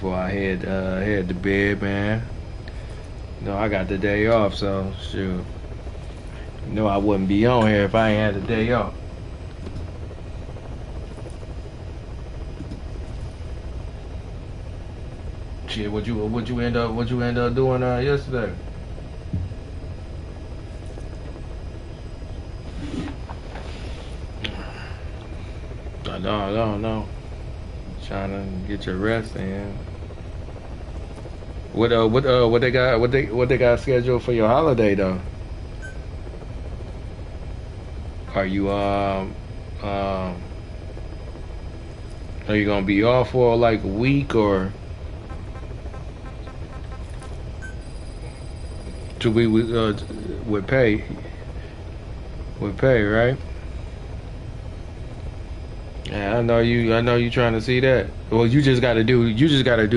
before I head to bed, man. No, I got the day off, so shoot. I wouldn't be on here if I ain't had the day off. Shit, what you end up doing yesterday? No. Trying to get your rest in. What they got scheduled for your holiday though? Are you are you gonna be off for like a week or to be with pay? With pay, right? Yeah, I know you trying to see that. Well, you just gotta do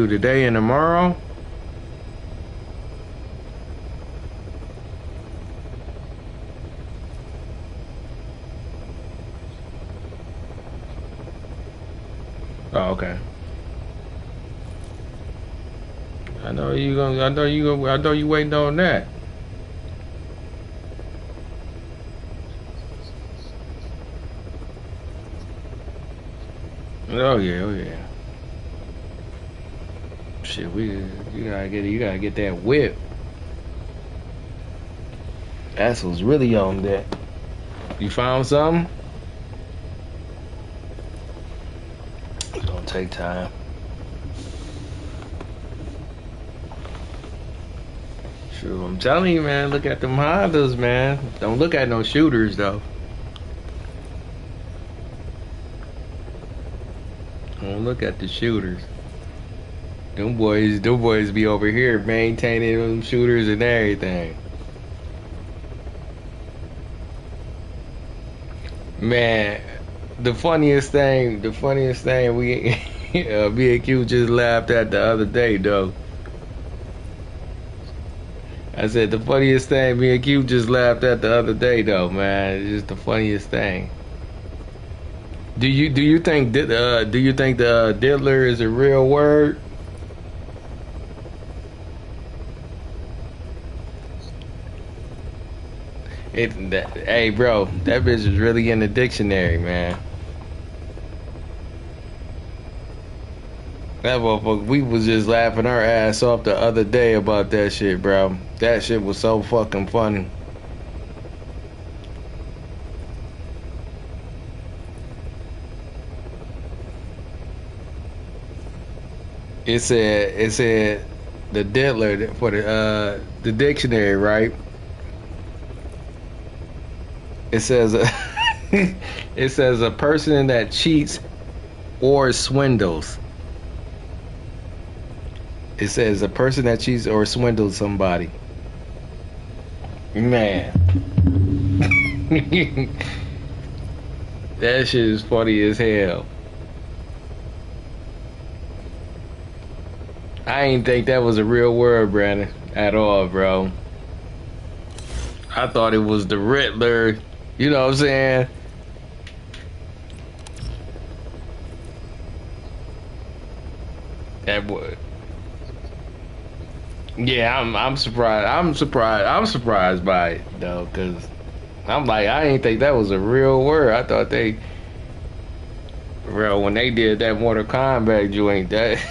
today and tomorrow. Oh, okay. I know you waiting on that. Oh yeah. Shit, you gotta get that whip. That's what's really on that. You found something? It's gonna take time. Sure, I'm telling you, man. Look at them Hondas, man. Don't look at no shooters though. Don't look at the shooters. Them boys be over here maintaining them shooters and everything. Man, the funniest thing we me and Q just laughed at the other day though. I said the funniest thing me and Q just laughed at the other day though, man. It's just the funniest thing. Do you think the diddler is a real word? Hey bro, that bitch is really in the dictionary, man. That motherfucker, we was just laughing our ass off the other day about that shit, bro. That shit was so fucking funny. It said the diddler for the dictionary, right? It says it says a person that cheats or swindles. It says a person that cheats or swindles somebody. Man. That shit is funny as hell. I ain't think that was a real word, Brandon, at all, bro. I thought it was the Riddler. You know what I'm saying? That would. Yeah, I'm surprised. I'm surprised by it though, cause I'm like I ain't think that was a real word. I thought bro, when they did that Mortal Kombat joint, that.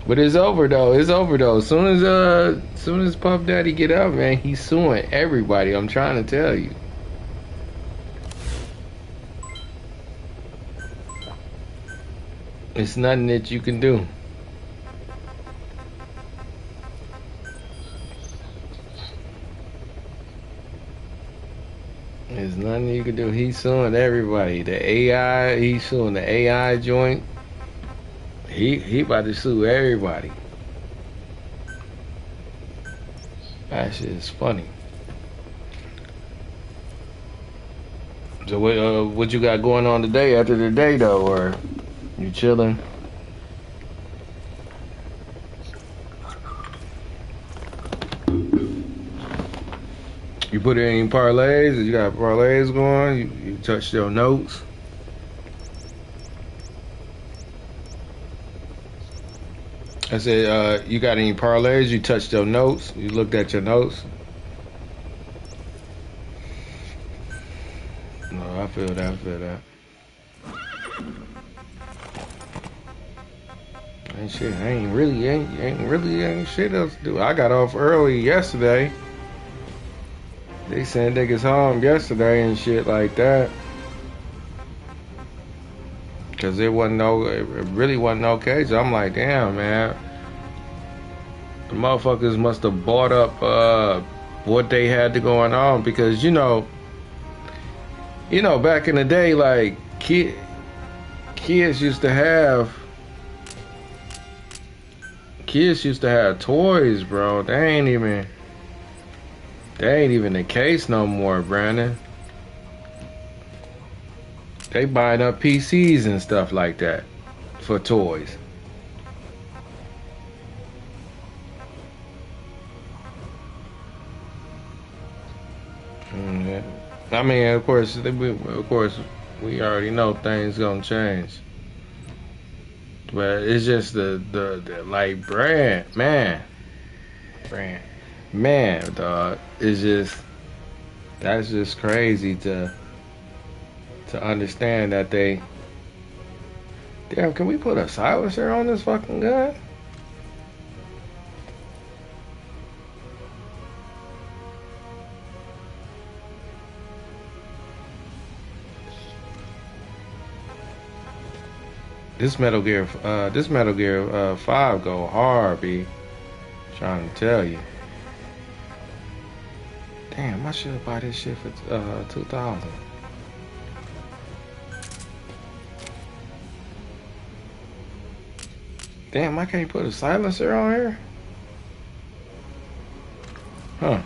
But it's over though. It's over though. Soon as Puff Daddy get out, man, he's suing everybody. I'm trying to tell you. It's nothing that you can do. There's nothing you can do. He's suing everybody. The AI, he's suing the AI joint. He about to sue everybody. That shit is funny. So what you got going on today after the day though, or you chilling? You put in any parlays? You got parlays going? You touched your notes? I said, you got any parlays? You touched your notes? You looked at your notes? No, I feel that. I feel that. Ain't shit else to do. I got off early yesterday. They sent niggas home yesterday and shit like that. Cause it really wasn't no case. So I'm like, damn, man. The motherfuckers must have bought up what they had to going on because you know, back in the day, like kids used to have toys, bro. They ain't even the case no more, Brandon. They buying up PCs and stuff like that for toys. Yeah. I mean, of course, we already know things gonna change. But it's just the like brand, dog. That's just crazy to understand that they. Damn, can we put a silencer on this fucking gun? This Metal Gear 5 go hard, B. Trying to tell you. Damn, I should have bought this shit for 2,000. Damn, I can't put a silencer on here? Huh.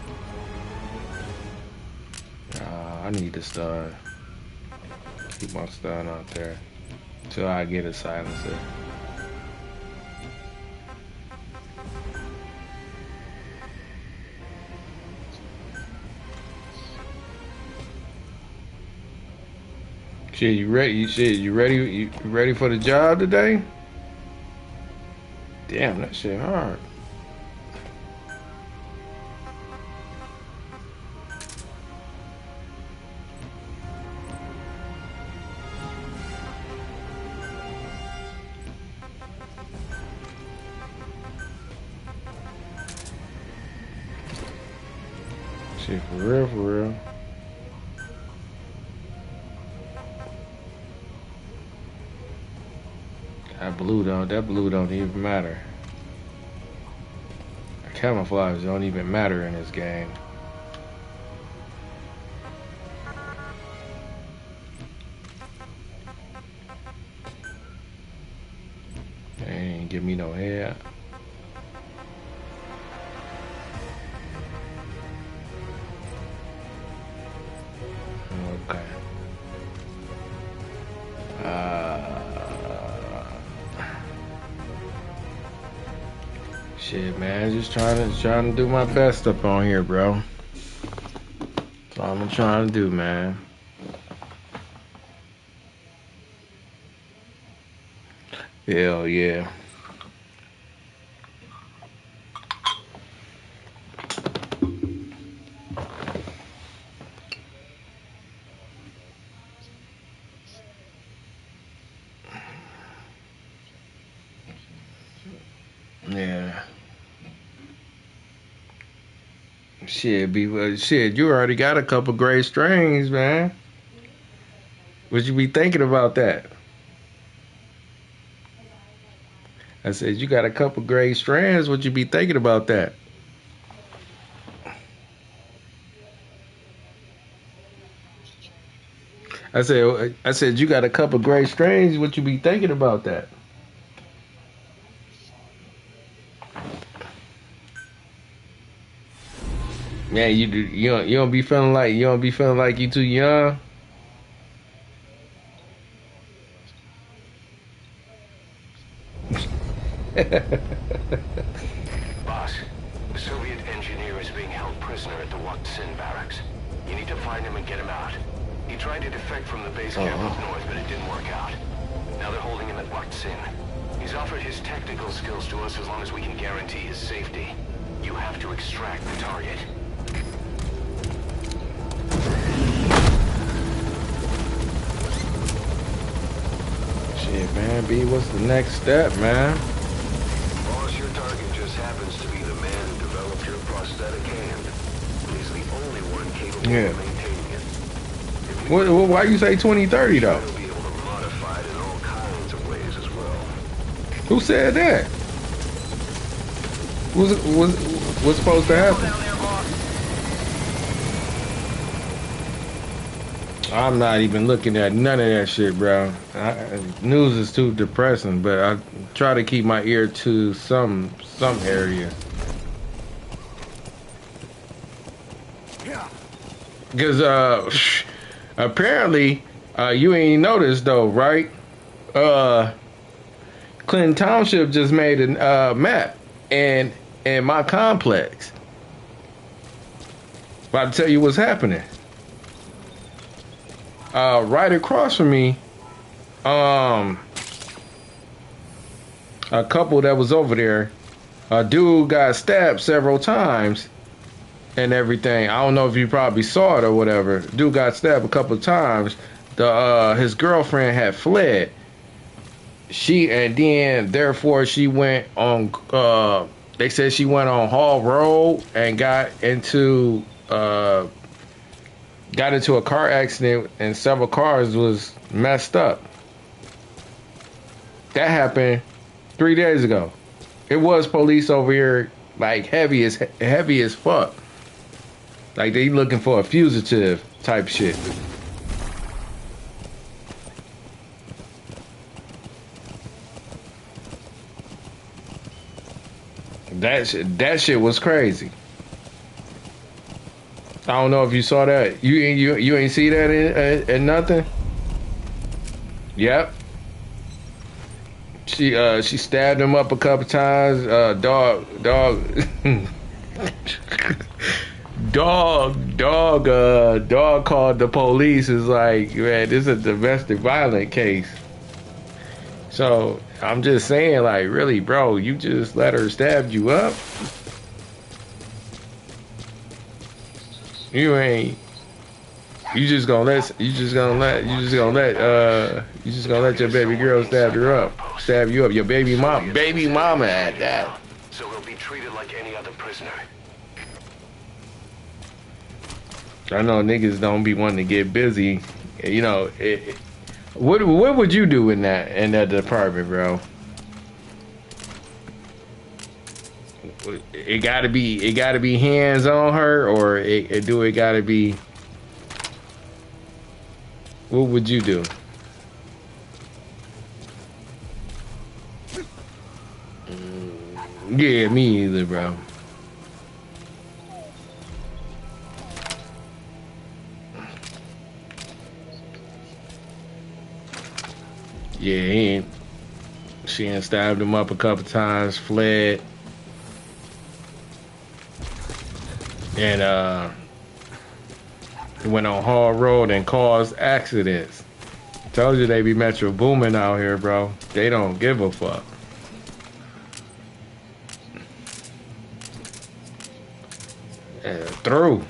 I need to start. Keep my stun out there. Till I get a silencer. Shit, you ready? You ready? You ready for the job today? Damn, that shit hard. Shit, for real. That blue don't even matter. Camouflage don't even matter in this game. They ain't give me no head. Okay. Shit, man, just trying to do my best up on here, bro. That's all I'm trying to do, man. Hell yeah. Yeah. Shit, you already got a couple gray strings, man. Would you be thinking about that? I said, you got a couple gray strands. Would you be thinking about that? I said, you got a couple gray strands. Would you be thinking about that? Man, you don't be feeling like you too young. Boss, The Soviet engineer is being held prisoner at the Wat barracks. You need to find him and get him out. He tried to defect from the base camp up north, but it didn't work out. Now they're holding him at Wat. He's offered his technical skills to us as long as we can guarantee his safety. You have to extract the target. Shit, man, B, what's the next step, man? Boss, your target just happens to be the man who developed your prosthetic hand. He's the only one capable of maintaining it. Why you say 2030 though? He'll be able to modify it in all kinds of ways as well. Who said that? What's supposed to happen? I'm not even looking at none of that shit, bro. News is too depressing, but I try to keep my ear to some area. Because apparently you ain't noticed though, right? Clinton Township just made a map in my complex. About to tell you what's happening. Right across from me, a couple that was over there, a dude got stabbed several times and everything. I don't know if you probably saw it or whatever. Dude got stabbed a couple of times. His girlfriend had fled. Therefore she went on, they said she went on Hall Road and got into a car accident and several cars was messed up. That happened 3 days ago. It was police over here like heavy as fuck. Like they looking for a fugitive type shit. That shit was crazy. I don't know if you saw that. You ain't see that in nothing? Yep. She stabbed him up a couple times. Dog called the police. Is like, man, this is a domestic violence case. So I'm just saying, like, really, bro, you just let her stab you up? You just gonna let your baby girl stab you up, your baby mama at that. So he'll be treated like any other prisoner. I know niggas don't be wanting to get busy, you know. What would you do in that department, bro? It gotta be hands on her, or it gotta be. What would you do? Yeah, me either, bro. Yeah, she ain't stabbed him up a couple times, fled. And went on Hall Road and caused accidents. Told you they be metro booming out here, bro. They don't give a fuck. Through.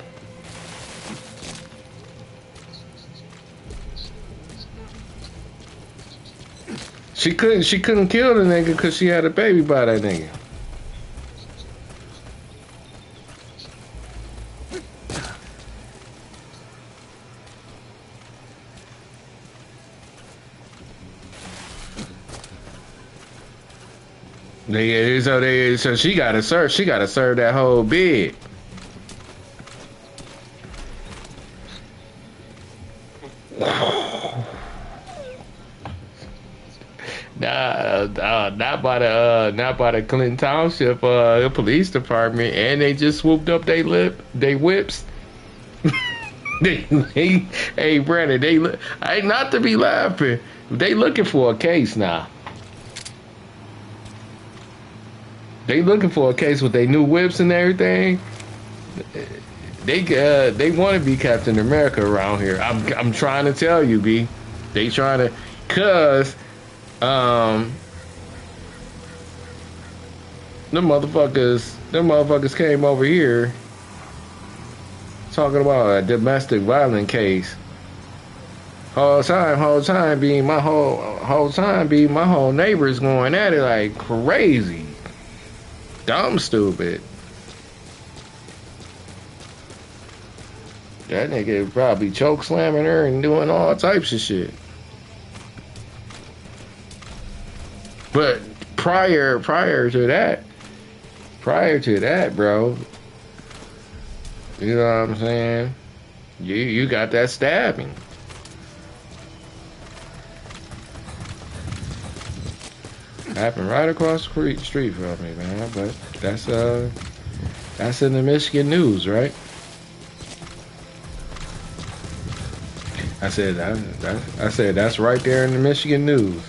She couldn't kill the nigga because she had a baby by that nigga. So she gotta serve that whole bid. Not by the Clinton Township police department, and they just swooped up they whips. Hey Brandon, not to be laughing, they looking for a case now. They looking for a case with their new whips and everything. They want to be Captain America around here. I'm trying to tell you, B. They trying to, cause um them motherfuckers came over here talking about a domestic violence case. Whole time being my whole neighbors going at it like crazy, dumb, stupid. That nigga probably choke slamming her and doing all types of shit. But prior to that, bro, you know what I'm saying? You got that stabbing. Happened right across the street from me, man. But that's in the Michigan news, right? I said that's right there in the Michigan news.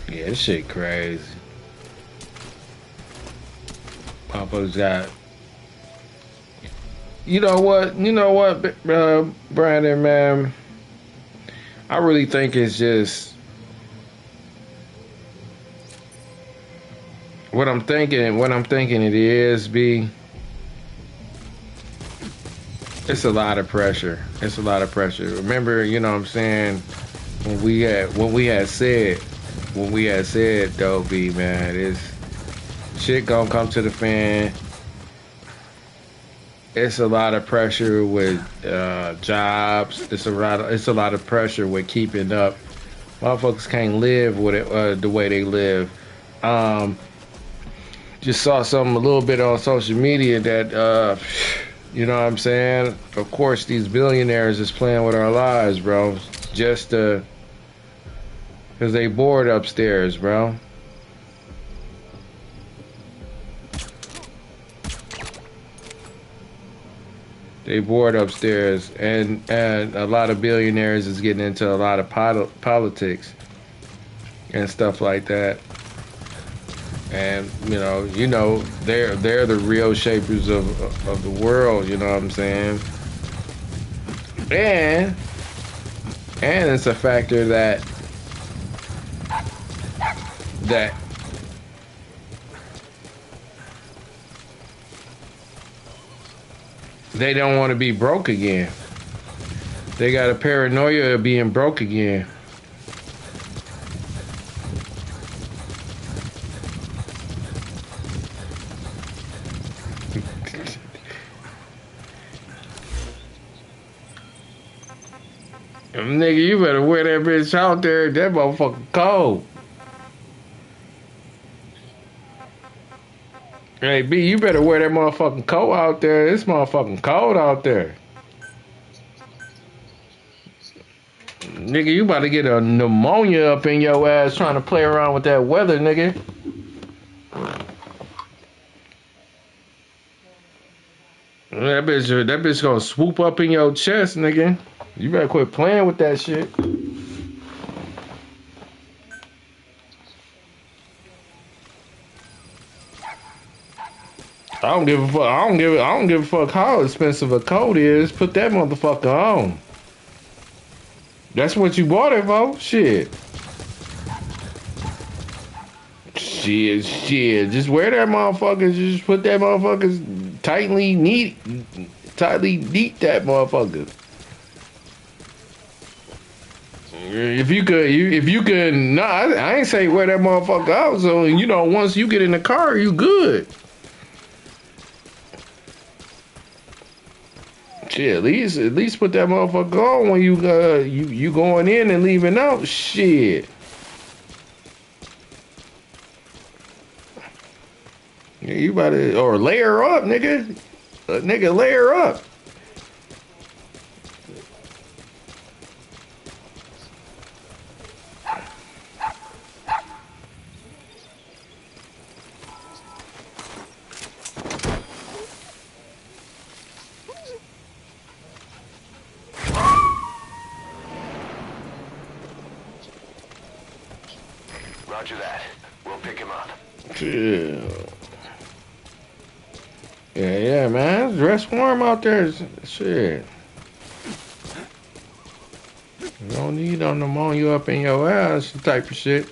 Yeah, this shit crazy. Papa's got. You know what, Brandon, man. I really think it's just what I'm thinking. What I'm thinking it is, B. It's a lot of pressure. It's a lot of pressure. Remember, you know what I'm saying, when we had said, though, B, man, this shit gonna come to the fan. It's a lot of pressure with jobs. It's a lot of pressure with keeping up. Motherfuckers can't live with it the way they live. Just saw a little bit on social media that you know what I'm saying? Of course, these billionaires is playing with our lives, bro. Just because they bored upstairs, bro. They bored upstairs, and a lot of billionaires is getting into a lot of politics and stuff like that. And you know, they're the real shapers of the world. You know what I'm saying? And it's a factor that they don't want to be broke again. They got a paranoia of being broke again. Nigga, you better wear that bitch out there. That motherfucker cold. Hey, B, you better wear that motherfucking coat out there. It's motherfucking cold out there. Nigga, you about to get a pneumonia up in your ass trying to play around with that weather, nigga. That bitch gonna swoop up in your chest, nigga. You better quit playing with that shit. I don't give a fuck. I don't give a fuck how expensive a coat is. Put that motherfucker on. That's what you bought it for. Shit. Just wear that motherfucker. Just put that motherfucker tightly neat that motherfucker. If you could, nah, I ain't say wear that motherfucker out. So once you get in the car, you good. Shit, at least put that motherfucker on when you going in and leaving out. Shit. Yeah, you better or layer up, nigga. Nigga, layer up. Roger that. We'll pick him up. Chill. Yeah, man. Dress warm out there. Shit. You don't need no pneumonia up in your ass type of shit.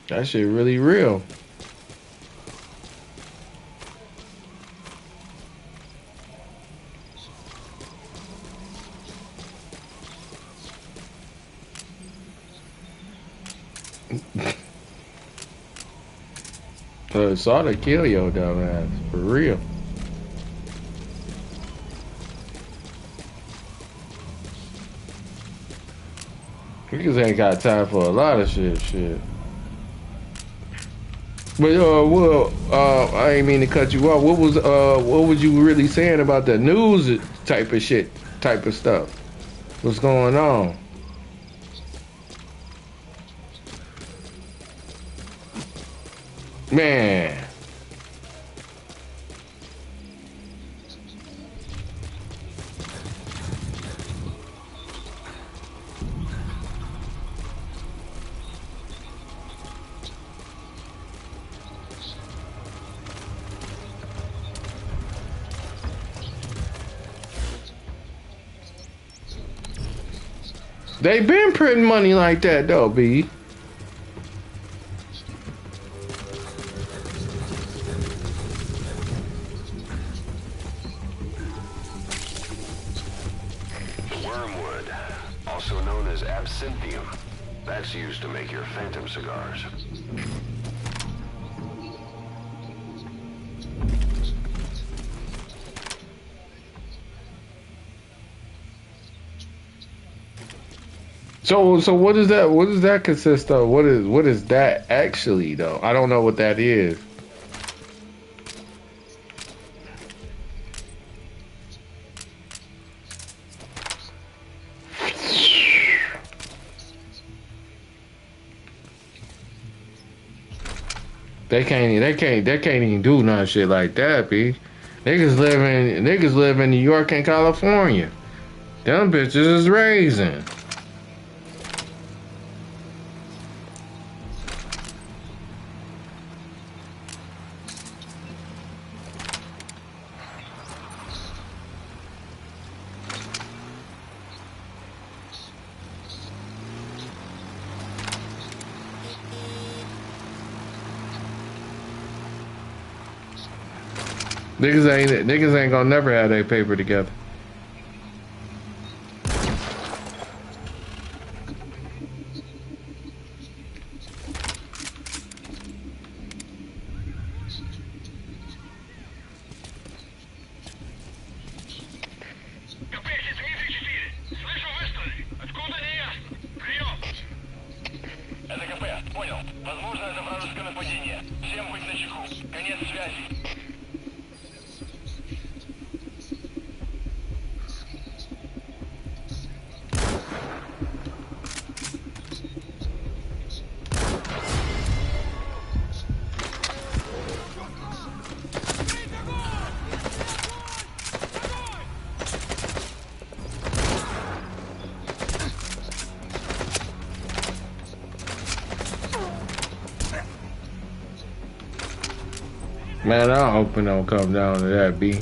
That shit really real. Saw to kill your dumb ass. For real. Niggas ain't got time for a lot of shit. But I ain't mean to cut you off. What was you really saying about the news type of shit, type of stuff? What's going on? Man. They been printing money like that though, B. Wormwood, also known as absinthium. That's used to make your phantom cigars. So what is that? What does that consist of? What is that actually though? I don't know what that is. They can't even do none shit like that, B. Niggas live in New York and California. Them bitches is raising. Niggas ain't gonna never have their paper together. Это КП, понял. Возможно, это вражеское нападение. Всем быть начеку. Конец связи. Man, I hope it don't come down to that, B.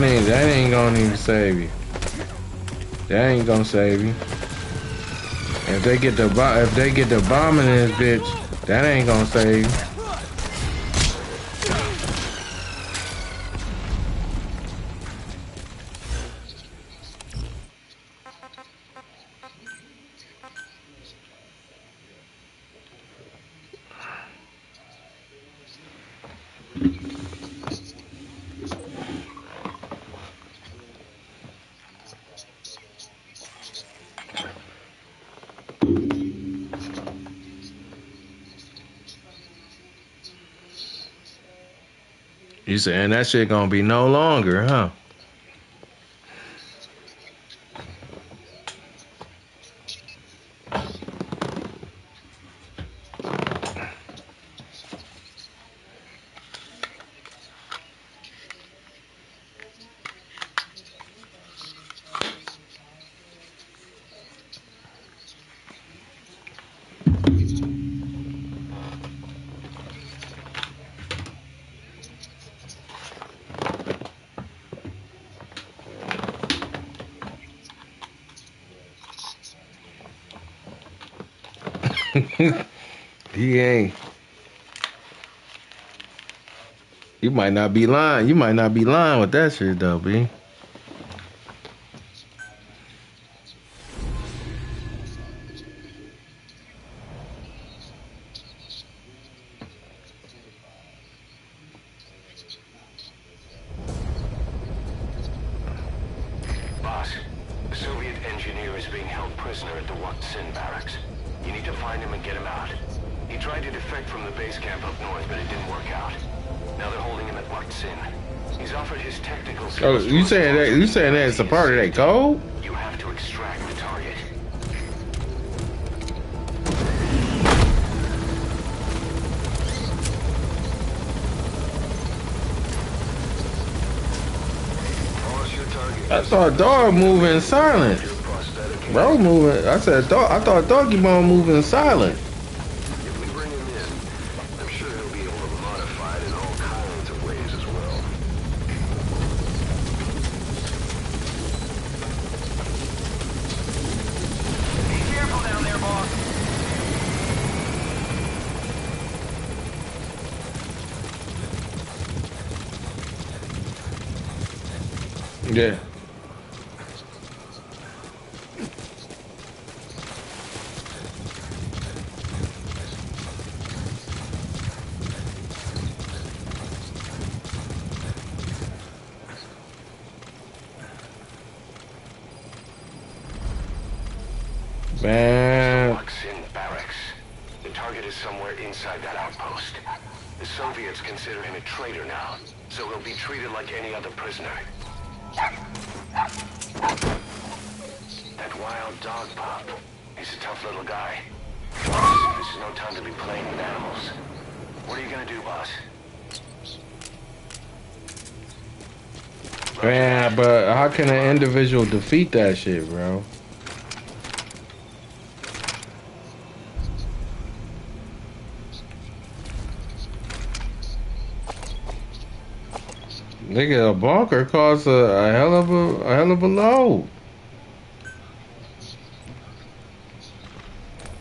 That ain't gonna even save you. That ain't gonna save you. If they get the bombing this bitch, that ain't gonna save you. You saying that shit gonna be no longer, huh? He ain't. You might not be lying. You might not be lying with that shit though, B. Boss, the Soviet engineer is being held prisoner at the Wat barracks. You need to find him and get him out. He tried to defect from the base camp up north, but it didn't work out. Now they're holding him at Wat. He's offered his technical skills. Oh, you saying that? You saying that it's a part of that code? You have to extract the target. I thought dog moving silent. Bro moving. I said dog. I thought doggy bone moving silent. If we bring him in, I'm sure he'll be able to modify it in all kinds of ways as well. Be careful down there, boss. Yeah. Man. Barracks. The target is somewhere inside that outpost. The Soviets consider him a traitor now, so he'll be treated like any other prisoner. That wild dog pup. He's a tough little guy. Boss, this is no time to be playing with animals. What are you gonna do, boss? Man, but how can an individual defeat that shit, bro? Nigga, a bunker costs a hell of a load.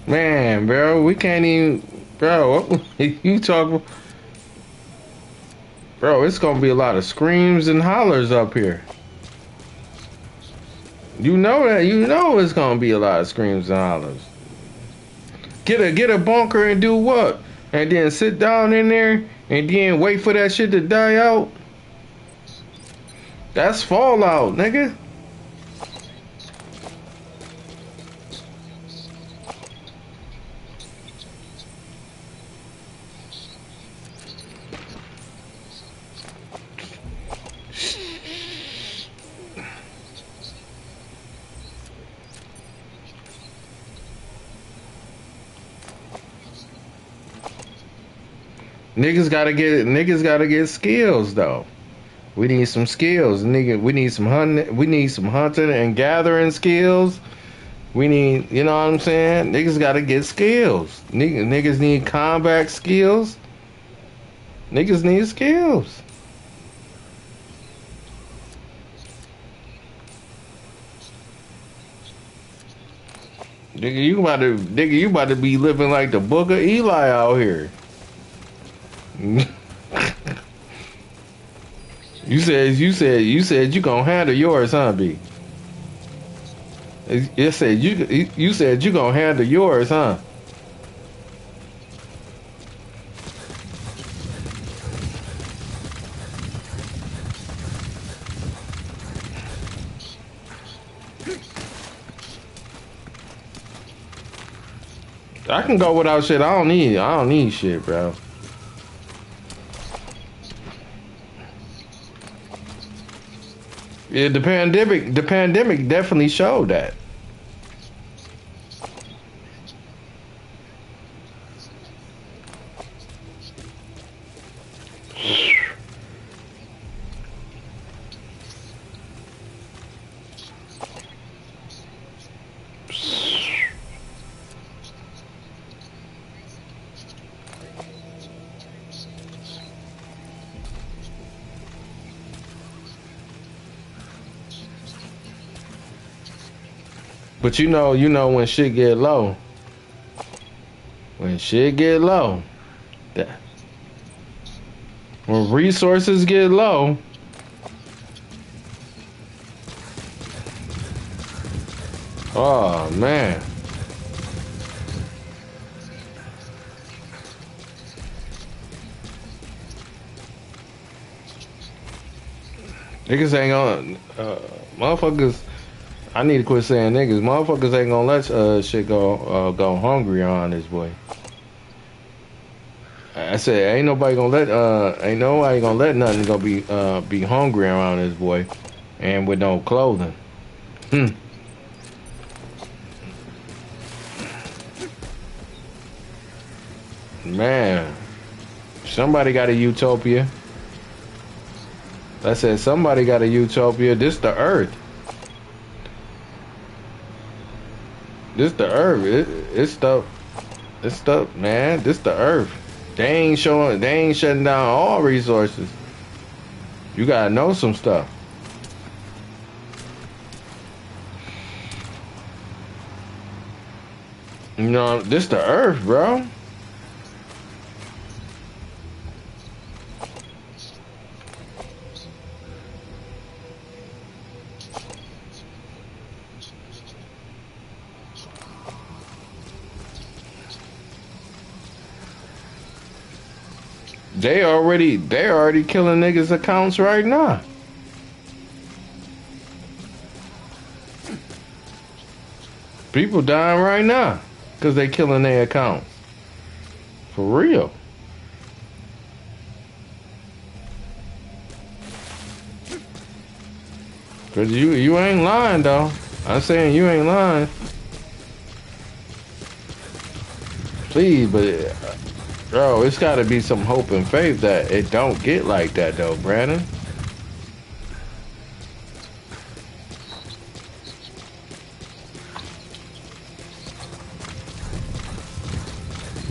Man, bro, we can't even, bro. What you talk, bro? It's gonna be a lot of screams and hollers up here. You know that. You know it's gonna be a lot of screams and hollers. Get a bunker and do what? And then sit down in there and then wait for that shit to die out. That's Fallout, nigga. Niggas gotta get skills though. We need some skills, nigga. We need some hunting and gathering skills. We need, you know what I'm saying? Niggas gotta get skills. Niggas need combat skills. Niggas need skills. Nigga, you about to be living like the Book of Eli out here. You said you gonna handle yours, huh, B? You said you gonna handle yours, huh? I can go without shit. I don't need shit, bro. Yeah, the pandemic definitely showed that. But when shit get low, when shit get low, that, when resources get low, oh man, niggas ain't motherfuckers. I need to quit saying niggas. Motherfuckers ain't gonna let shit go hungry on this boy. I said ain't nobody gonna let nothing be hungry around this boy, and with no clothing. Hmm. Man, somebody got a utopia. I said somebody got a utopia. This the earth. This the earth. It's stuff. It's stuff, man. This the earth. They ain't shutting down all resources. You gotta know some stuff. This the earth, bro. They already killing niggas' accounts right now. People dying right now because they killing their accounts. For real. Cause you ain't lying though. I'm saying you ain't lying. Please, but bro, it's gotta be some hope and faith that it don't get like that though, Brandon.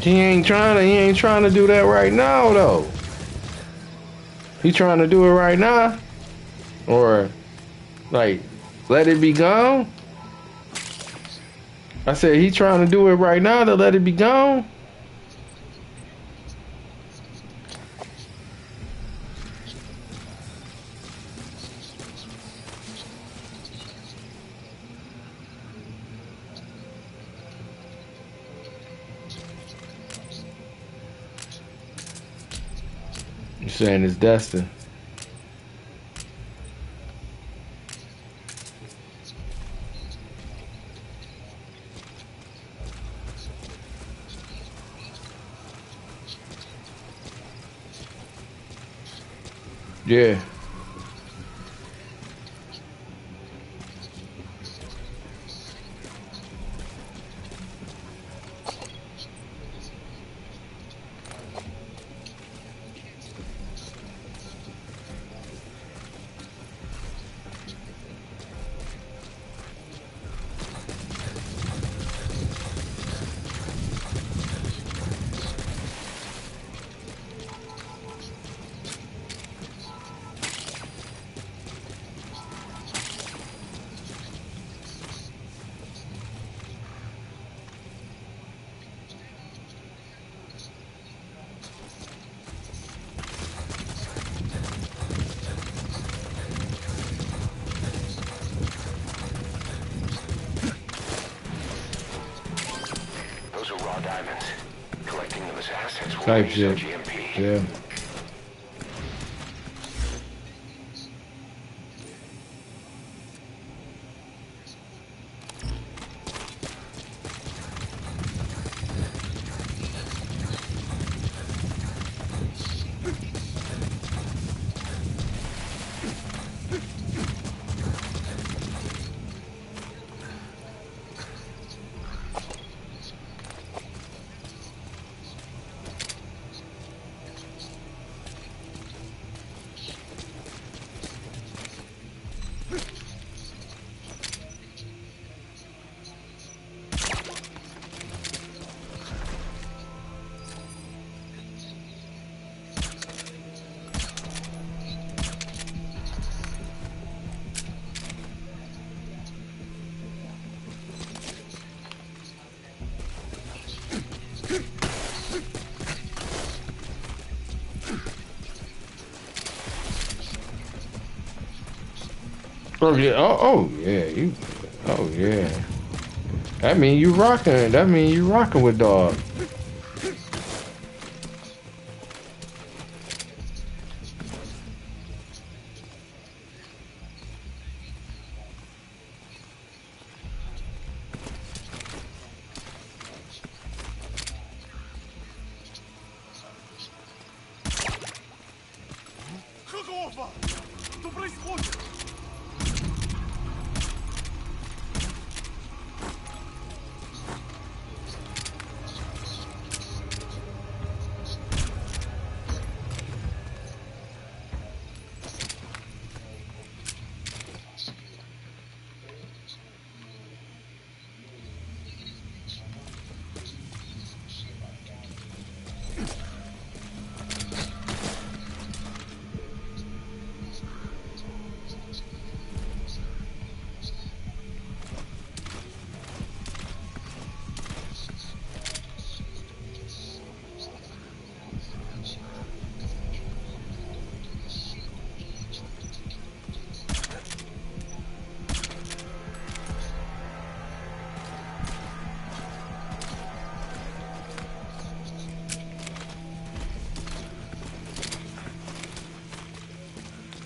He ain't trying to do that right now though. He trying to do it right now? Or like let it be gone? I said he trying to do it right now to let it be gone? You saying it's destined. Yeah. Diamonds. Collecting them as assets will Type raise shit. GMP. Yeah. Oh yeah. Oh yeah. You. Oh yeah. That mean you rocking. That mean you rocking with dog. Что происходит?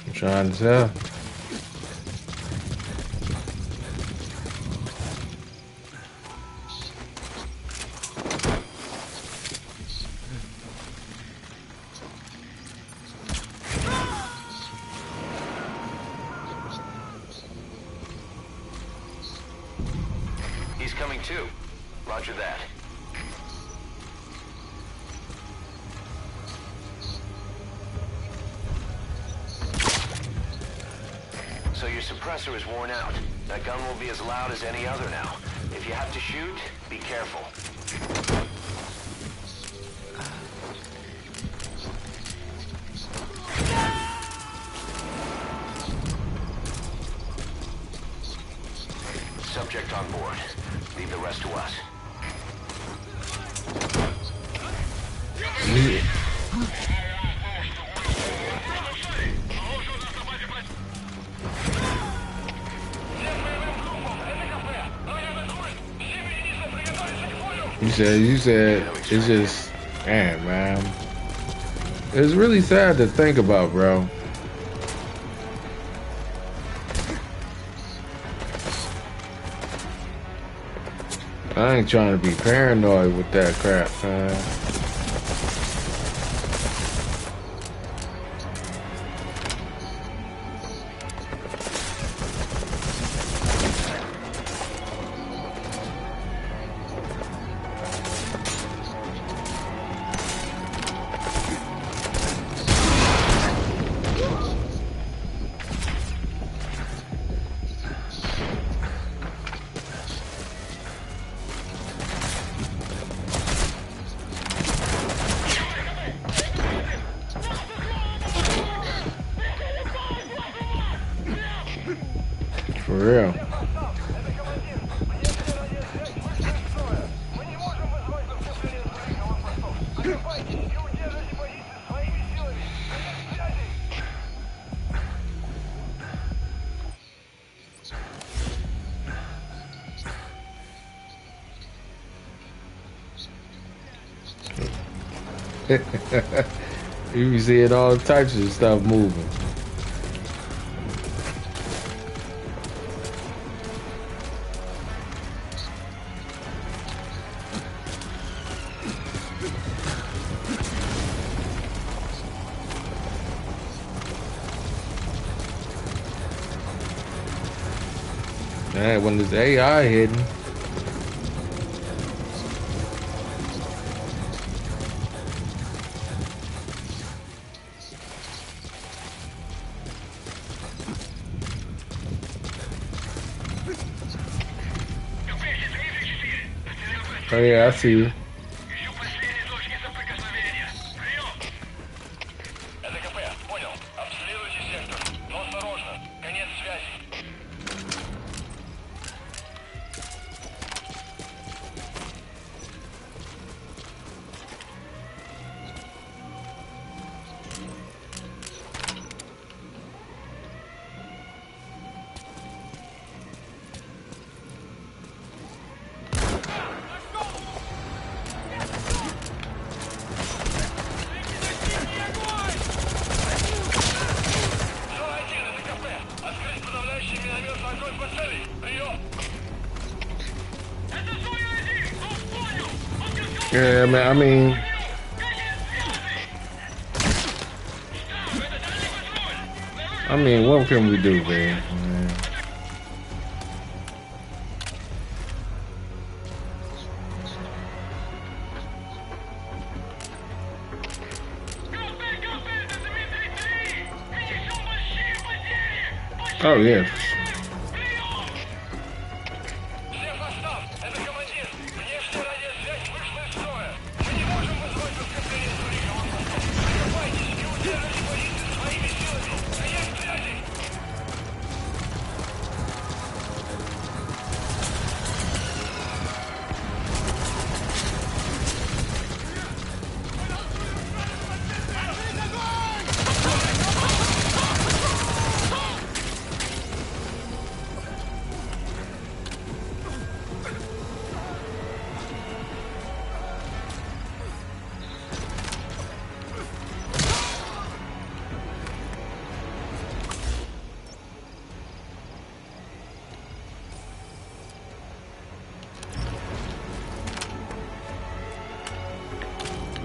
I'm trying to tell. He's coming too. Roger that. So your suppressor is worn out. That gun will be as loud as any other now. If you have to shoot, be careful. Subject on board. Leave the rest to us. You said, it's just, man. It's really sad to think about, bro. I ain't trying to be paranoid with that crap, man. For real. You be seeing all types of stuff moving. Man, when there's AI hidden. Oh yeah, I see you. Yeah, man. I mean, what can we do, man? Oh yeah.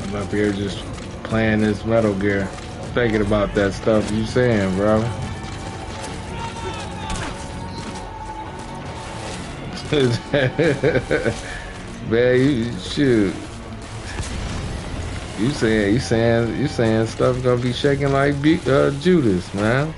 I'm up here just playing this Metal Gear, thinking about that stuff you saying, bro. Man, shoot. You saying stuff gonna be shaking like Judas, man.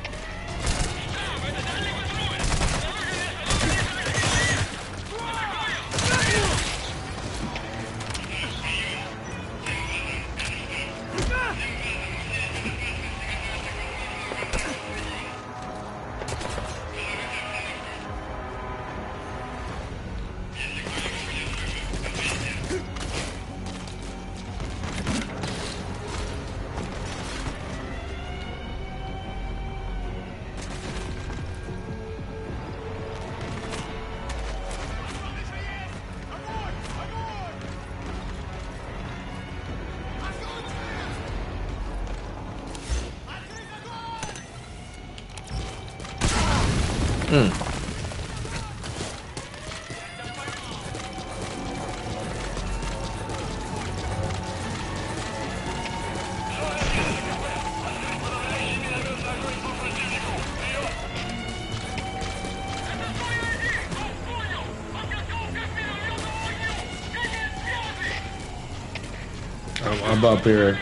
I'm up here,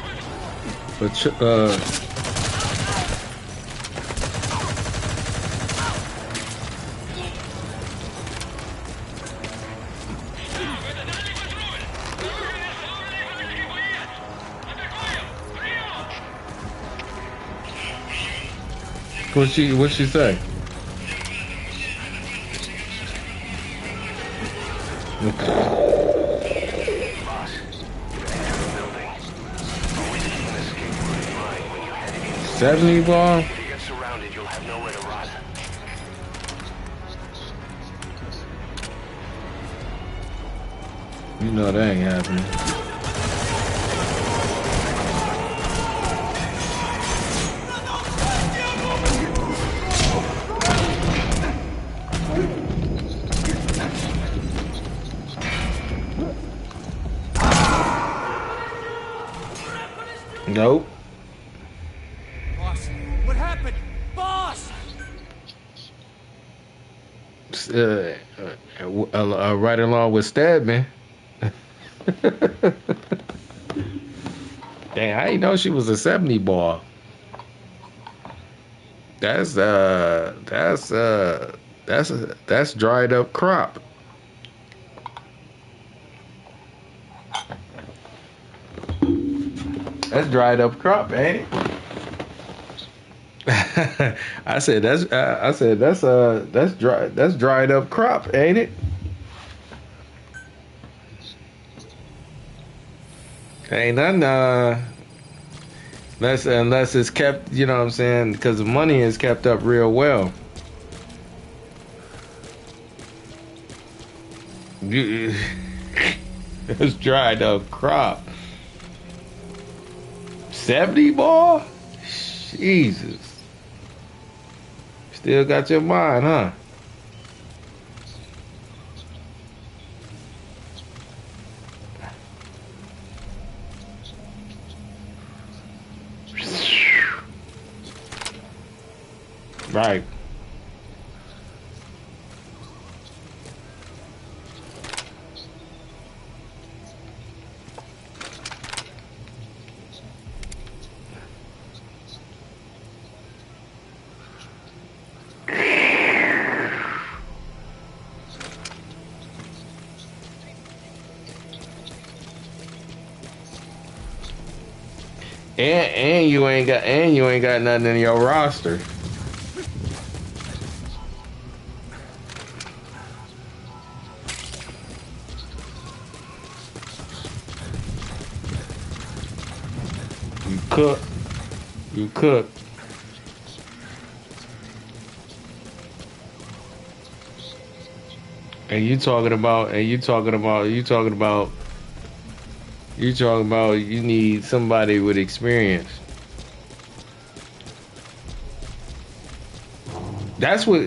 but what she say? Boss, building. Always keep an escape route in mind when you head in. 70 ball? If you get surrounded, you'll have nowhere to run. You know that ain't happening. Nope. Boss, what happened? Boss! Right along with stabbing. Dang, I didn't know she was a 70 ball. That's dried up crop. That's dried up crop, ain't it? I said that's dried up crop, ain't it? Ain't nothing unless it's kept, you know what I'm saying, because the money is kept up real well. It's dried up crop. 70 ball? Jesus. Still got your mind, huh? Right. And you ain't got nothing in your roster. You cook. You cook. And you talking about you need somebody with experience. That's what.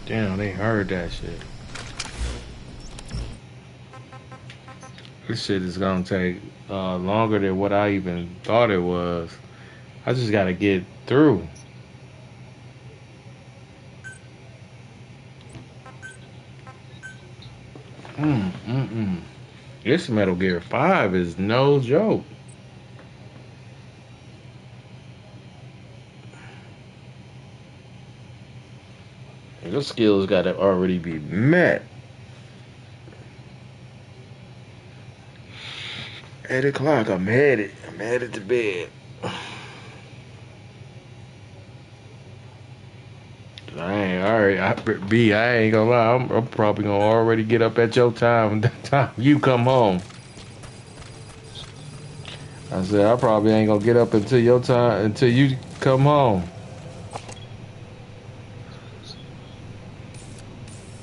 Damn, they heard that shit. This shit is gonna take longer than what I even thought it was. I just gotta get through. This Metal Gear 5 is no joke. Your skills gotta already be met. 8 o'clock, I'm headed to bed. I ain't gonna lie, I'm probably gonna already get up at your time the time you come home. I said I probably ain't gonna get up until your time until you come home.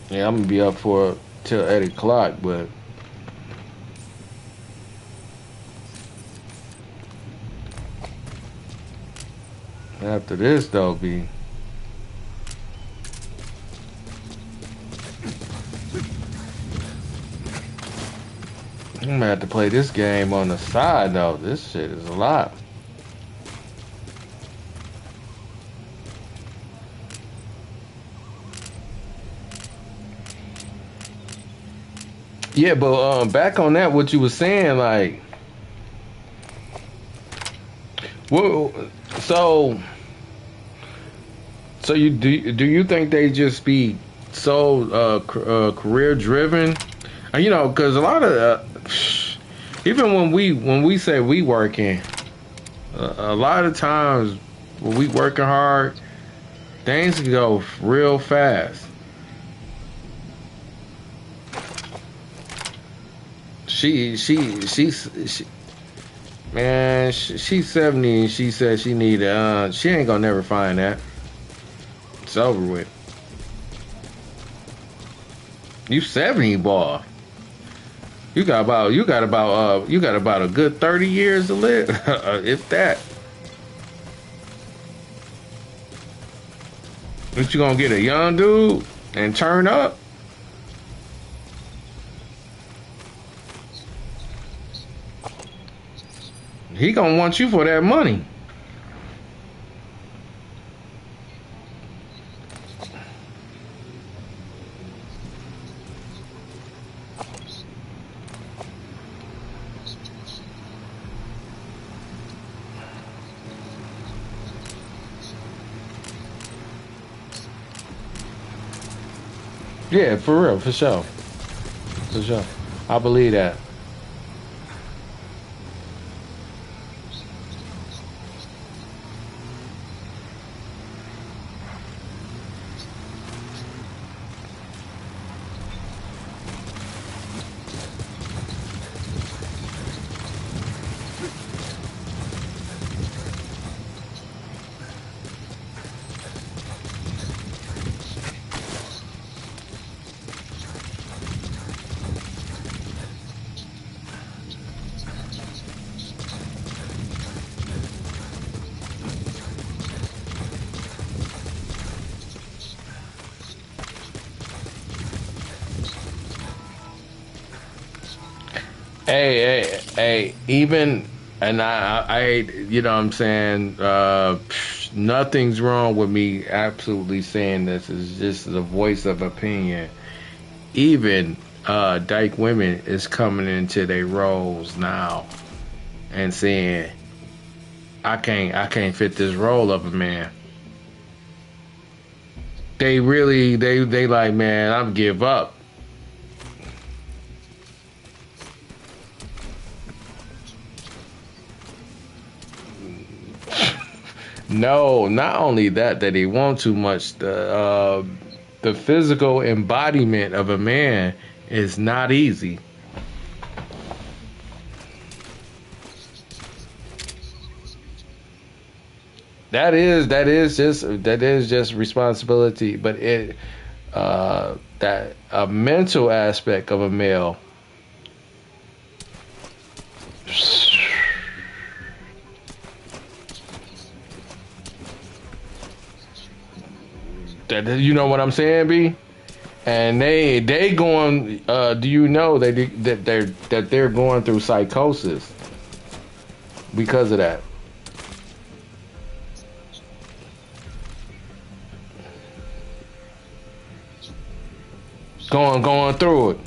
Yeah, I'm gonna be up for till 8 o'clock, but after this though be I'm gonna have to play this game on the side though. This shit is a lot. Yeah, but back on that, what you were saying, like, well, so do you think they just be so career driven? You know, because a lot of even when we say we working, a lot of times when we working hard, things can go real fast. She man, she's 70 and she said she need she ain't gonna never find that. It's over with. You 70, boy. You got about a good 30 years to live, if that. But you gonna get a young dude and turn up? He gonna want you for that money. Yeah, for real, for sure. For sure. I believe that. Hey, even and you know what I'm saying, nothing's wrong with me absolutely saying this. It's just the voice of opinion. Even dyke women is coming into their roles now and saying, I can't fit this role of a man. They really they like, man, I'm give up. No, not only that they want too much. The physical embodiment of a man is not easy. That is just responsibility, but that a mental aspect of a male. That, you know what I'm saying, B? And they going. Do you know that they're going through psychosis because of that? Going through it.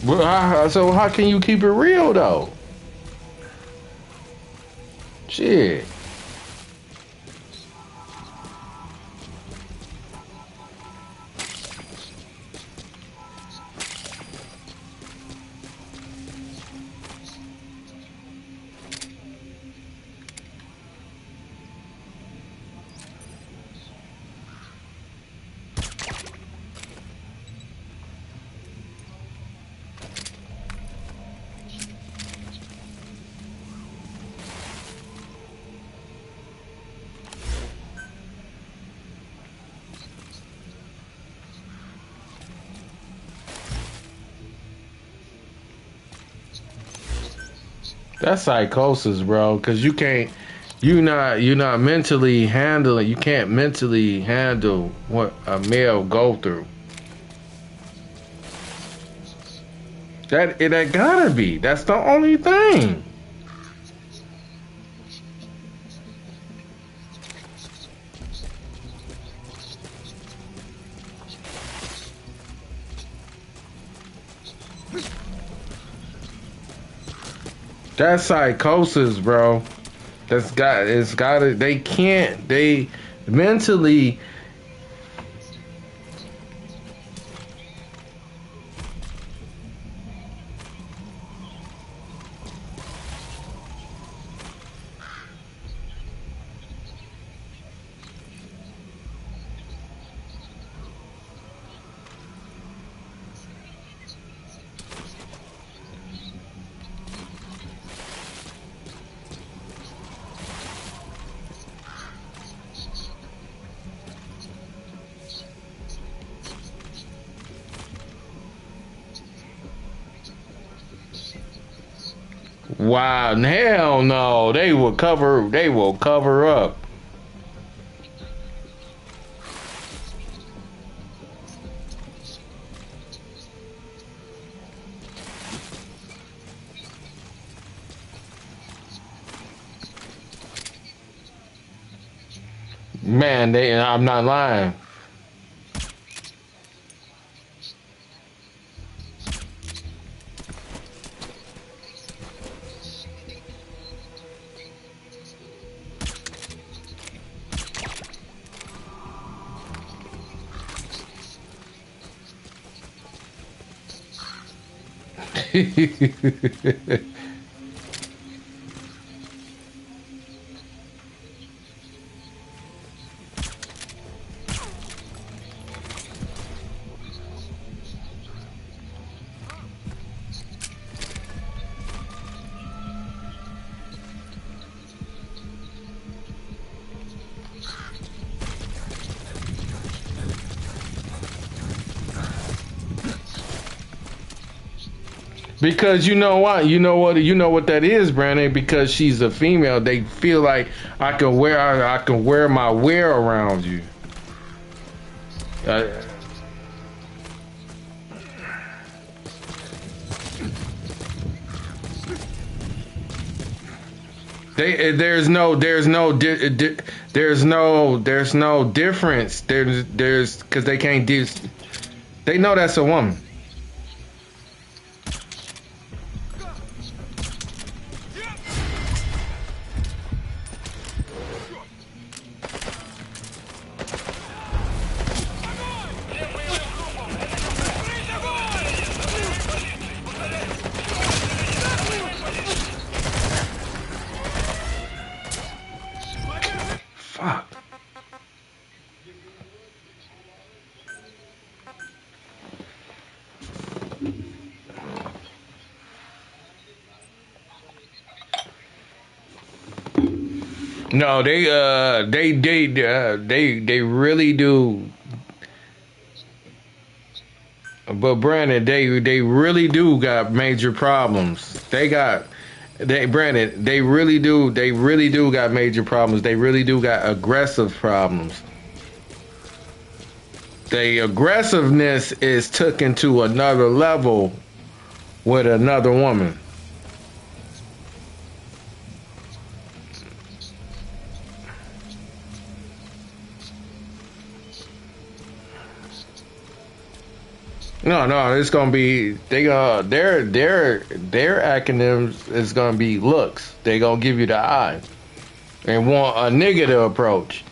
Well, so how can you keep it real though? Shit. That's psychosis, bro. Cause you can't, you're not mentally handling. You can't mentally handle what a male go through. That gotta be. That's the only thing. That's psychosis, bro. It's gotta. They can't. They mentally. Wow, hell no. They will cover. They will cover up. Man, they. I'm not lying. Because you know what? You know what that is, Brandon. Because she's a female, they feel like I can wear my wear around you. Uh, there's no difference. There's because they can't do. They know that's a woman. Fuck. No, they really do. But Brandon, they really do got major problems. Brandon, they really do got major problems. They really do got aggressive problems. The aggressiveness is taken to another level with another woman. No, it's gonna be their acronyms is gonna be looks. They gonna give you the eye and want a negative approach.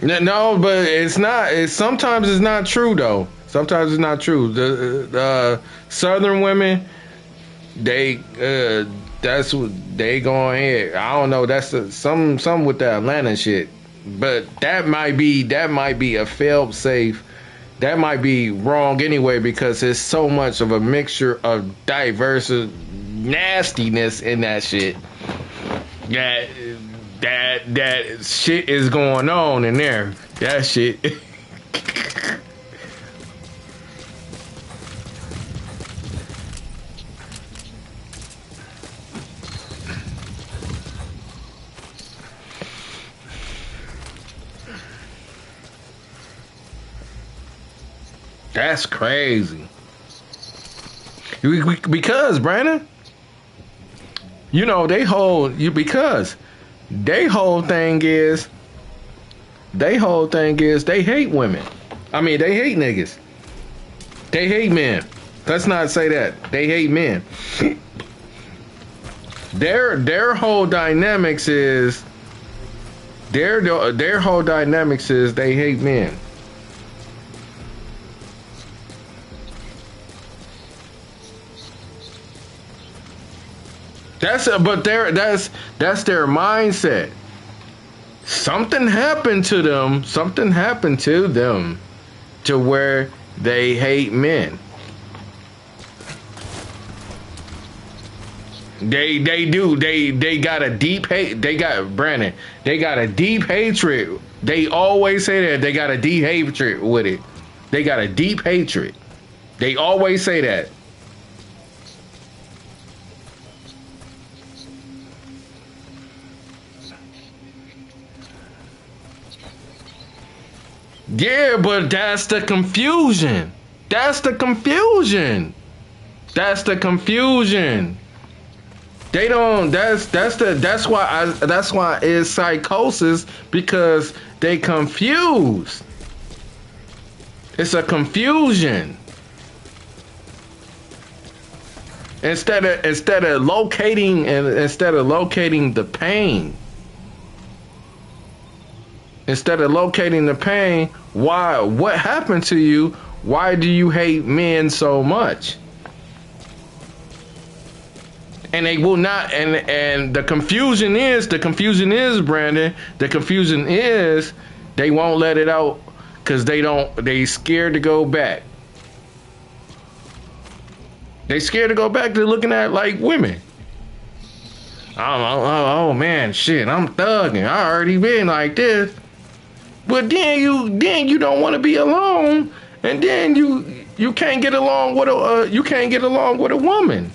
No, but it's not. Sometimes it's not true though. Sometimes it's not true. The Southern women, that's what they going ahead. I don't know. That's some with the Atlanta shit. But that might be a failed safe. That might be wrong anyway because there's so much of a mixture of diverse nastiness in that shit. That shit is going on in there. That shit. That's crazy. Because Brandon, you know because they whole thing is they hate women. I mean, they hate niggas. They hate men. Let's not say that. They hate men. Their whole dynamics is their whole dynamics is they hate men. That's their mindset. Something happened to them. Something happened to them to where they hate men. They do. They got a deep hate. They got Brandon. They got a deep hatred. They always say that they got a deep hatred with it. They got a deep hatred. They always say that. Yeah, but that's the confusion. That's the confusion. That's the confusion. They don't. That's why it's psychosis because they confused. It's a confusion. Instead of locating the pain. Instead of locating the pain, what happened to you? Why do you hate men so much? And they will not, and the confusion is, Brandon, the confusion is they won't let it out because they scared to go back. They scared to go back to looking at like women. Oh man, shit, I'm thugging. I already been like this. But then you don't want to be alone and then you can't get along with a woman.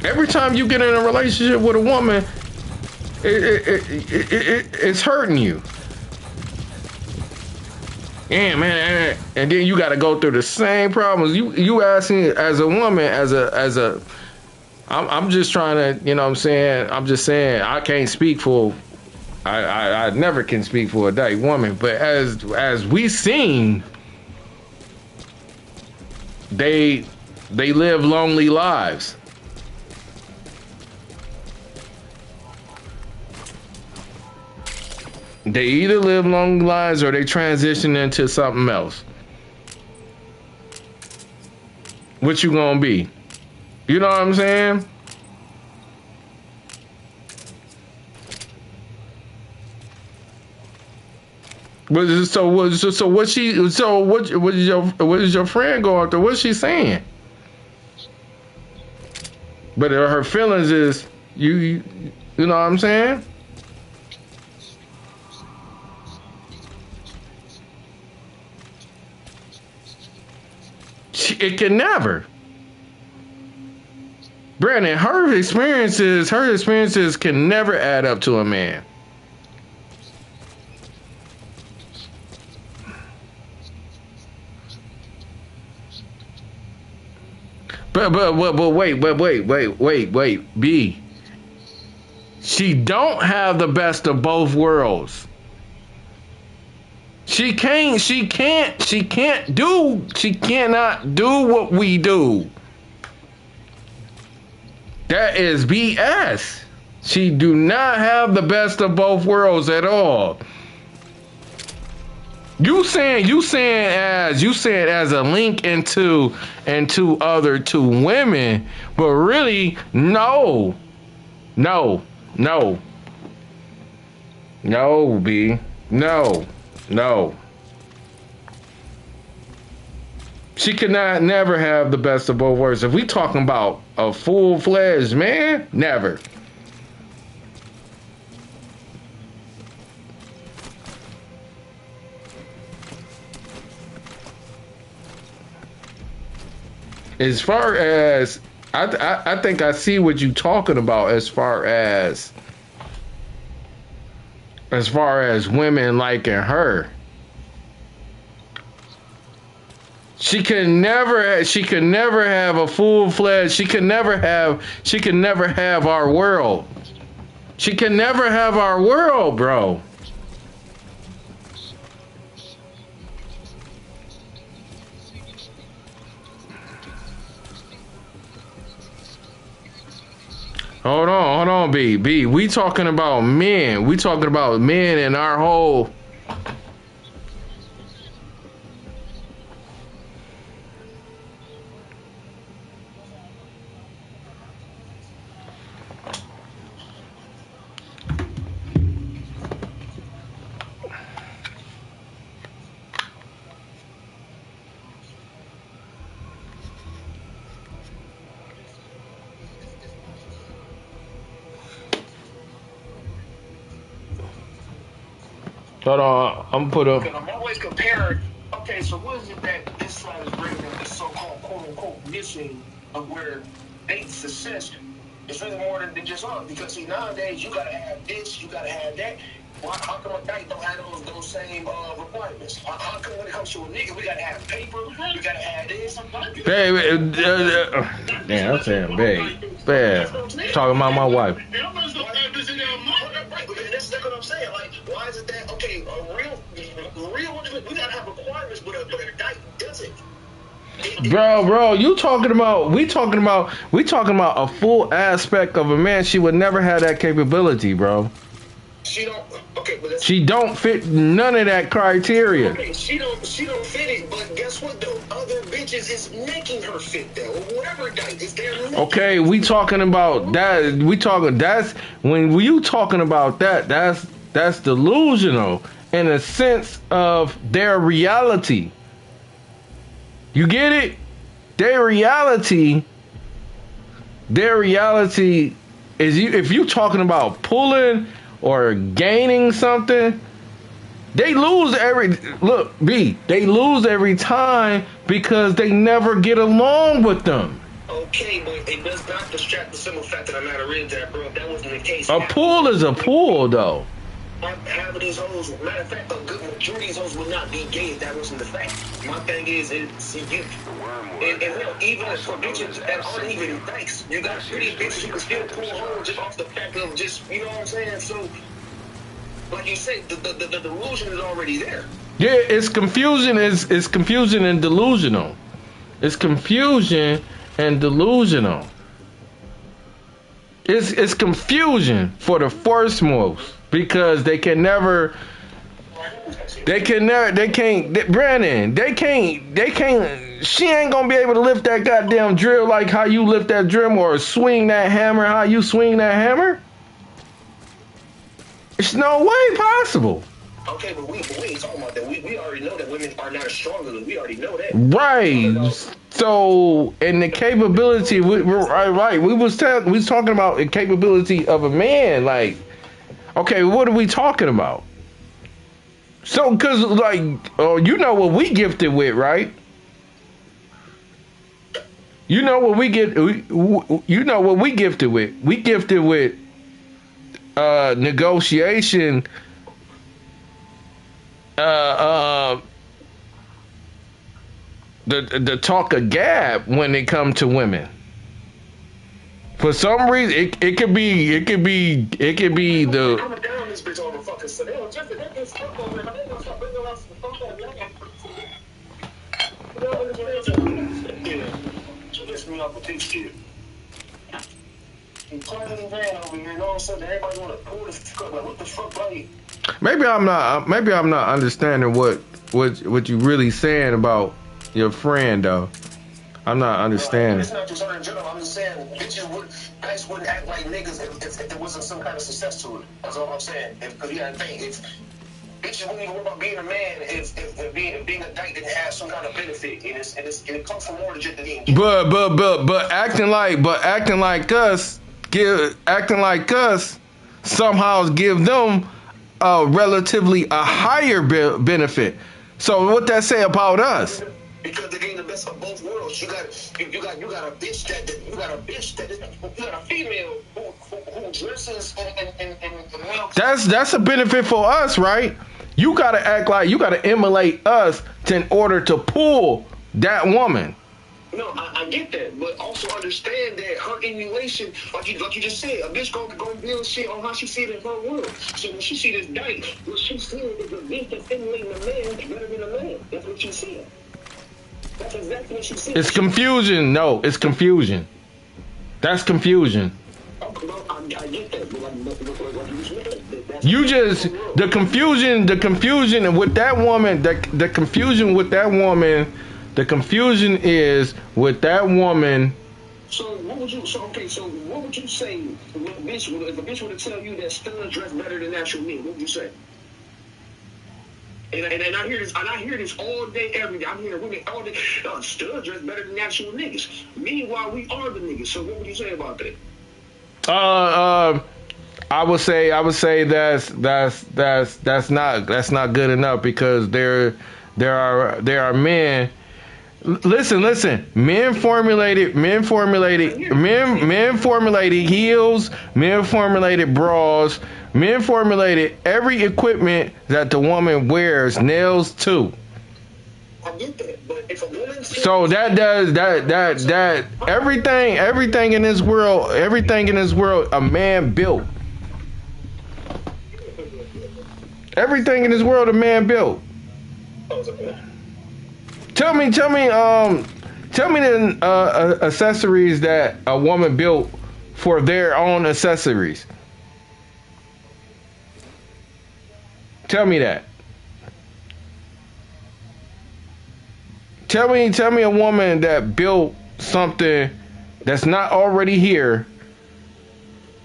Every time you get in a relationship with a woman, it's hurting you. Yeah, man, and then you got to go through the same problems. You asking as a woman, I'm just trying to, you know what I'm saying? I'm just saying I can't speak for, I never can speak for a dyke woman, but as we seen, they live lonely lives. They either live long lives or they transition into something else. What you gonna be? You know what I'm saying? What is your friend going through? What's she saying? But her feelings is you know what I'm saying? It can never. Brandon, her experiences can never add up to a man. But wait, B. She don't have the best of both worlds. She cannot do what we do. That is BS. She do not have the best of both worlds at all. You saying as a link into other two women, but really no, B, no. She could not never have the best of both worlds. If we talking about a full-fledged man, never. As far as I think I see what you talking about as far as women liking her. She can never have a full-fledged, she can never have our world. She can never have our world, bro. Hold on, B. We talking about men. We talking about men and our whole. Hold on, I'm put up. I'm always comparing. Okay, so what is it that this side is bringing this so-called quote-unquote mission of where dating success is really more than just love? Because see, nowadays you gotta have this, you gotta have that. How come a date don't have those same requirements? How come when it comes to a nigga, we gotta have paper, we gotta have this? Damn, I'm saying, babe. Talking about my wife. That's what I'm saying. Like, why is it that okay? A real, we gotta have requirements, but a dyke doesn't. Bro, we talking about a full aspect of a man. She would never have that capability, bro. She don't. Okay, but she don't fit none of that criteria. Okay, she don't fit it. But guess what? Though other bitches is making her fit that, or whatever dyke is there. Okay, we talking about that. That's when you talking about that. That's delusional in a sense of their reality. You get it? Their reality is if you talking about pulling or gaining something, They lose they lose every time because they never get along with them. Okay, but it does not distract the simple fact that the matter is that, bro, if that wasn't the case. A pool is a pool, though. Half of these hoes, matter of fact, a good majority of these hoes would not be gay if that wasn't the fact. My thing is see, you, and hell, even for bitches that aren't even nice, you got pretty bitches who can still pull hoes just off the fact of just, you know what I'm saying? So, like you said, the delusion is already there. Yeah, it's confusion. It's confusion and delusional. It's confusion and delusional. It's confusion for the first most because they can't, Brandon, she ain't gonna be able to lift that goddamn drill like how you lift that drill or swing that hammer how you swing that hammer. It's no way possible. Okay, but we ain't talking about that. We already know that women are not as strong as us. We already know that. Right. So, and the capability, right. We was talking about the capability of a man. Like, okay, what are we talking about? So, cause like, oh, you know what we gifted with, right? You know what we get. You know what we gifted with. We gifted with negotiation. The talk of gab when it comes to women. For some reason, it could be the. I'm down this bitch over fucking Chanel. Just that gets fucked over. I ain't gonna stop bringing up some fuck up. Yeah, she gets me off the big shit. You clearly ran over here, and all of a sudden everybody wanna pull the fuck up. Like, what the fuck, buddy? Maybe I'm not understanding what you really saying about your friend though. I'm not understanding. It's not just her in general. I'm just saying guys wouldn't act like niggas if there wasn't some kind of success to it. That's all I'm saying. Because you gotta think, if bitches wouldn't even worry about being a man if being a dyke didn't have some kind of benefit, and it comes from more than just being. But acting like us somehow give them relatively a higher benefit. So what that say about us? Because they're getting the best of both worlds. You got a bitch that you got a female who dresses and that's a benefit for us, right? You gotta act like you gotta emulate us in order to pull that woman. No, I get that, but also understand that her emulation, like you just said, a bitch gonna build shit on how she see it in her world. So when she see this dyke, what she see is a bitch that's emulating a man better than a man. That's what she see. That's exactly what she see. It's confusion. No, it's confusion. That's confusion. I get that, but the confusion with that woman, the confusion with that woman. The confusion is with that woman. So what would you say if a bitch were to tell you that studs dress better than natural men? What would you say? And I hear this all day, every day. I'm hearing women all day. Studs dress better than natural niggas. Meanwhile, we are the niggas. So what would you say about that? I would say that's not good enough because there are men. Listen. Men formulated heels. Men formulated bras. Men formulated every equipment that the woman wears, nails too. I get that, but if a woman so that everything in this world, a man built. Everything in this world, a man built. Tell me the accessories that a woman built for their own accessories. Tell me that. Tell me a woman that built something that's not already here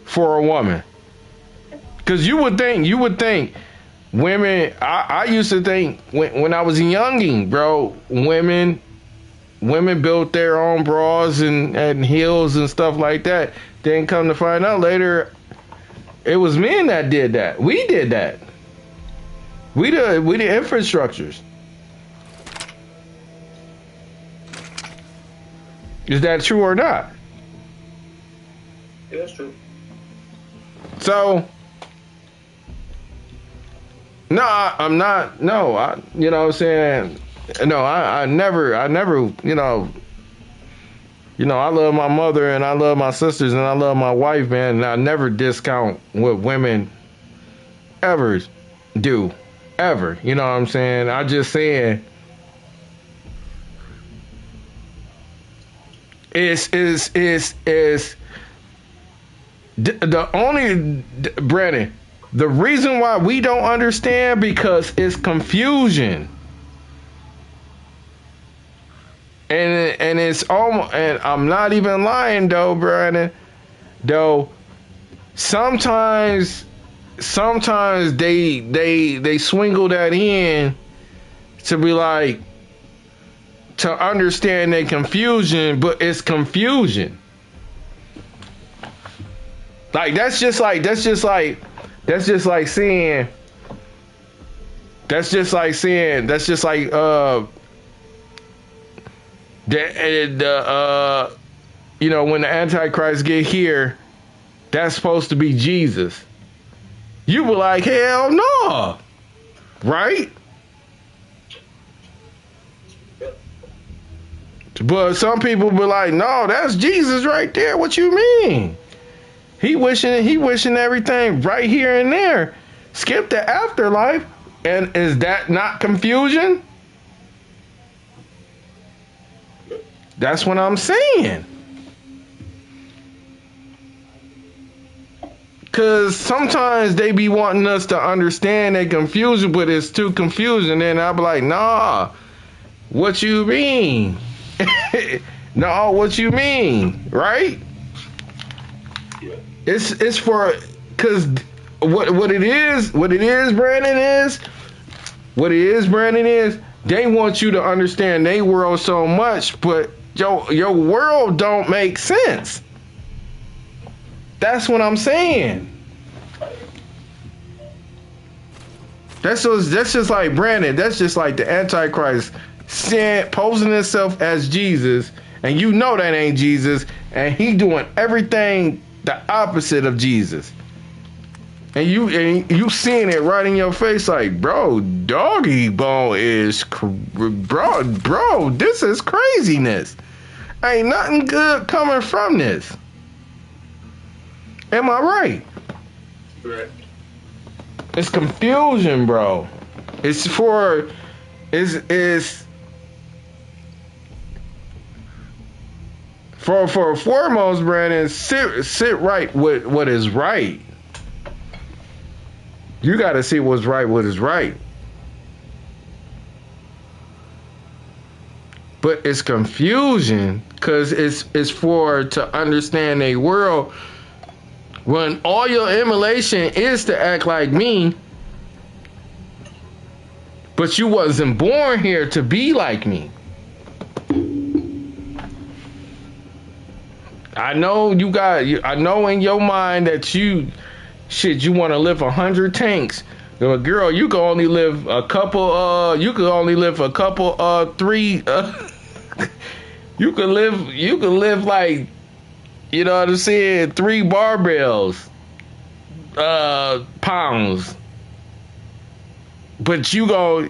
for a woman. Because you would think women, I used to think when I was a youngin', bro, women built their own bras and heels and stuff like that. Then come to find out later, it was men that did that. We did that. We the infrastructures. Is that true or not? Yeah, that's true. So, no, I'm not. No, you know what I'm saying? No, I never, you know, I love my mother and I love my sisters and I love my wife, man. And I never discount what women ever do, ever. You know what I'm saying? I just saying, is the only Brandon. The reason why we don't understand because it's confusion. And it's almost, and I'm not even lying though, Brandon. Though sometimes they swingle that in to be like to understand their confusion, but it's confusion. Like that's just like saying you know, when the Antichrist get here, that's supposed to be Jesus. You were like, hell no, right? But some people be like, no, that's Jesus right there. What you mean? He wishing everything right here and there. Skip the afterlife. And is that not confusion? That's what I'm saying. Cause sometimes they be wanting us to understand their confusion, but it's too confusing. And I'll be like, nah, what you mean? No, what you mean, right? Yeah. It's for, cause what it is, Brandon, is they want you to understand their world so much, but your world don't make sense. That's what I'm saying. That's just like Brandon. That's just like the Antichrist posing himself as Jesus, and you know that ain't Jesus, and he doing everything the opposite of Jesus. And you seeing it right in your face, like, bro, doggy bone is, bro, this is craziness. Ain't nothing good coming from this. Am I right? Right. It's confusion, bro. It's for foremost, Brandon, sit right with what is right. You got to see what's right, what is right. But it's confusion because it's for to understand a world when all your emulation is to act like me, but you wasn't born here to be like me. I know I know in your mind that you want to live 100 tanks. Girl, you can only live a couple, three, you can live like, you know what I'm saying, 3 barbells, pounds. But you go,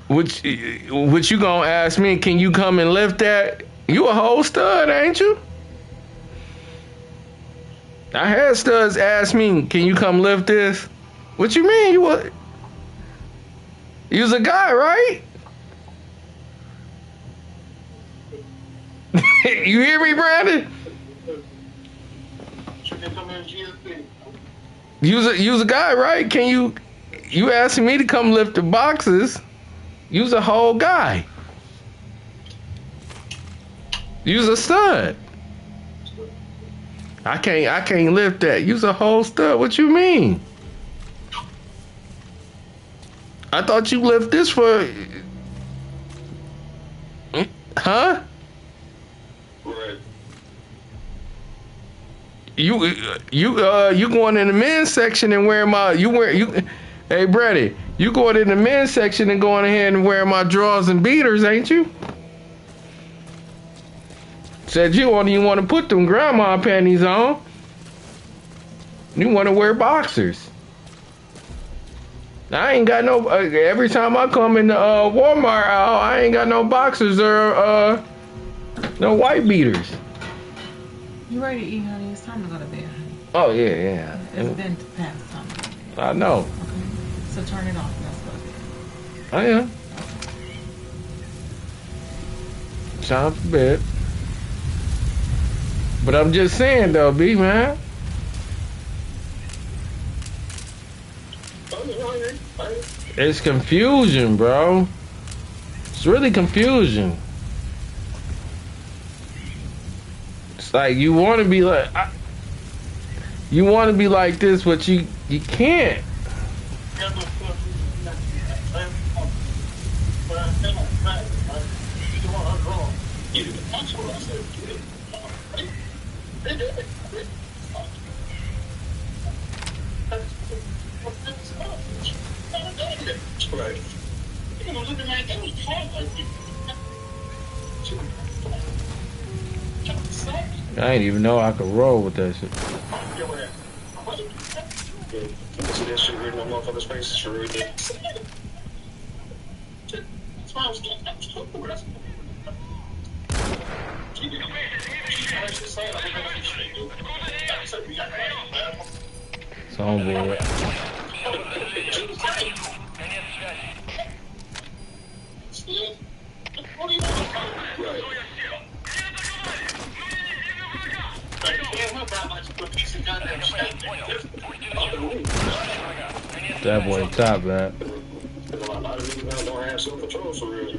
what you gonna ask me, can you come and lift that? You a whole stud, ain't you? I had studs ask me, can you come lift this? What you mean? You was a guy, right? You hear me, Brandon? You's a guy, right? Can you asking me to come lift the boxes? You's a whole guy. You's a stud. I can't lift that. You's a whole stud. What you mean? I thought you lift this for, huh? Right. You going in the men's section and wearing my Hey Brady, you going in the men's section and going ahead and wearing my drawers and beaters, ain't you? Said you only want to put them grandma panties on. You want to wear boxers. I ain't got no. Every time I come in the Walmart aisle, I ain't got no boxers or no white beaters. You ready to eat, honey? It's time to go to bed, honey. Oh yeah. It's been past time to go to bed. I know. Okay. So turn it off. Let's go to bed. Oh yeah. Time for bed. But I'm just saying though, B man. It's confusion, bro. It's really confusion. It's like you want to be like, you want to be like this, but you can't. Right. You know, looking like they was talking like I didn't even know I could roll with that shit. you see that shit written on motherfucker's face? It's sure did. That's why I was getting that shit. It's on board. That boy top, man. A lot of niggas don't have self-control for real.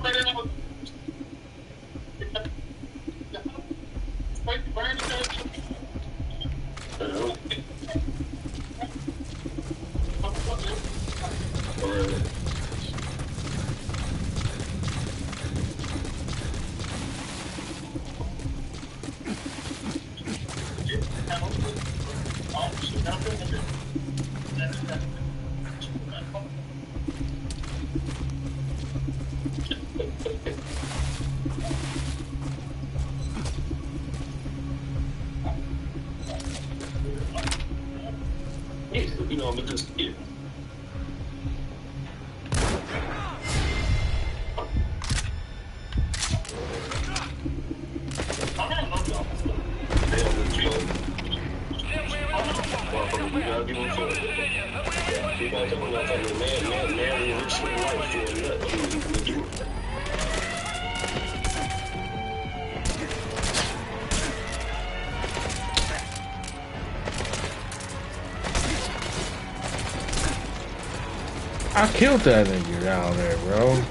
You know, I'm just yeah. I killed that nigga down there, bro.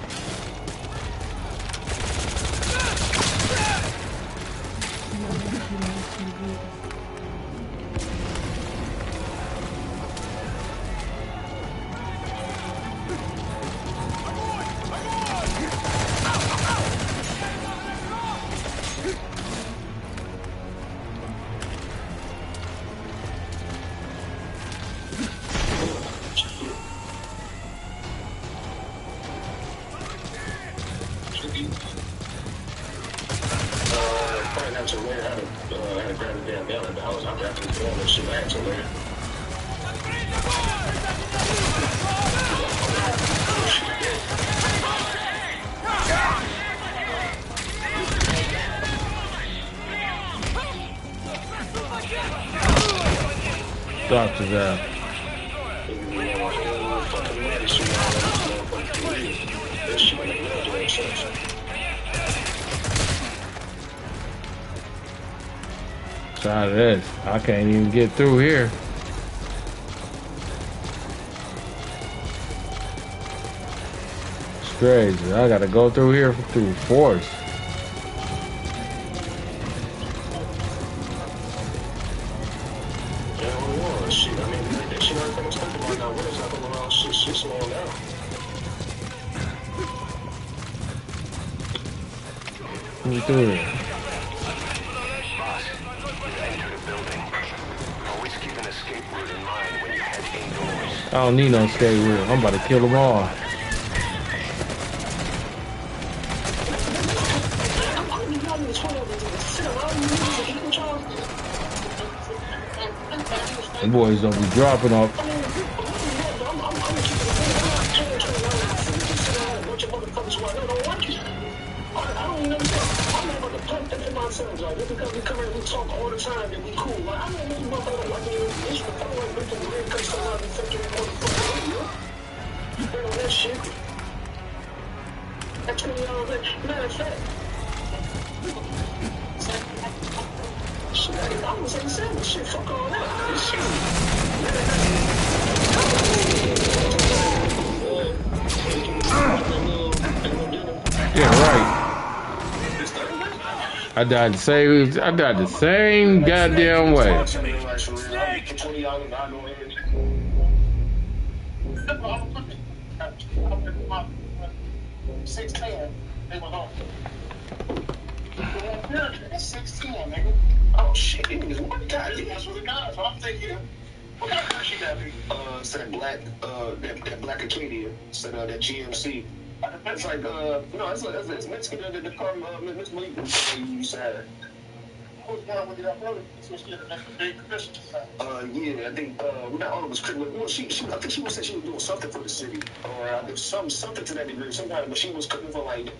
Probably have to learn how to grab the damn gun in the house. I'm actually doing this shit. I have to learn. Stop to that. Try this. I can't even get through here. It's crazy. I gotta go through here through force. Shit, I mean, that shit ain't gonna stop right now. What is that going on? Shit's slowing down. Let me through there. don't need no skate wheel. I'm about to kill them all. Them boys don't be dropping off. Like, just because we come here and we talk all the time and we cool. Like, I don't know what motherfucker like you. It's the phone like making weird because somebody thinking motherfucker. You been on that shit. That $20 that matter of fact. Shit, I was saying seven shit, fuck all that. Yeah, right. I died the same goddamn way. Oh shit, it was one guy. That's what the guys. What I'm thinking. What kind of car she got? Said black, that black Acadia. Said that GMC. It's like no, it's Mexican. The car, Miss Malik you said. Yeah, I think not all of us could. Well, she I think she was saying she was doing something for the city, or something to that degree. Sometimes, but she was cooking for like.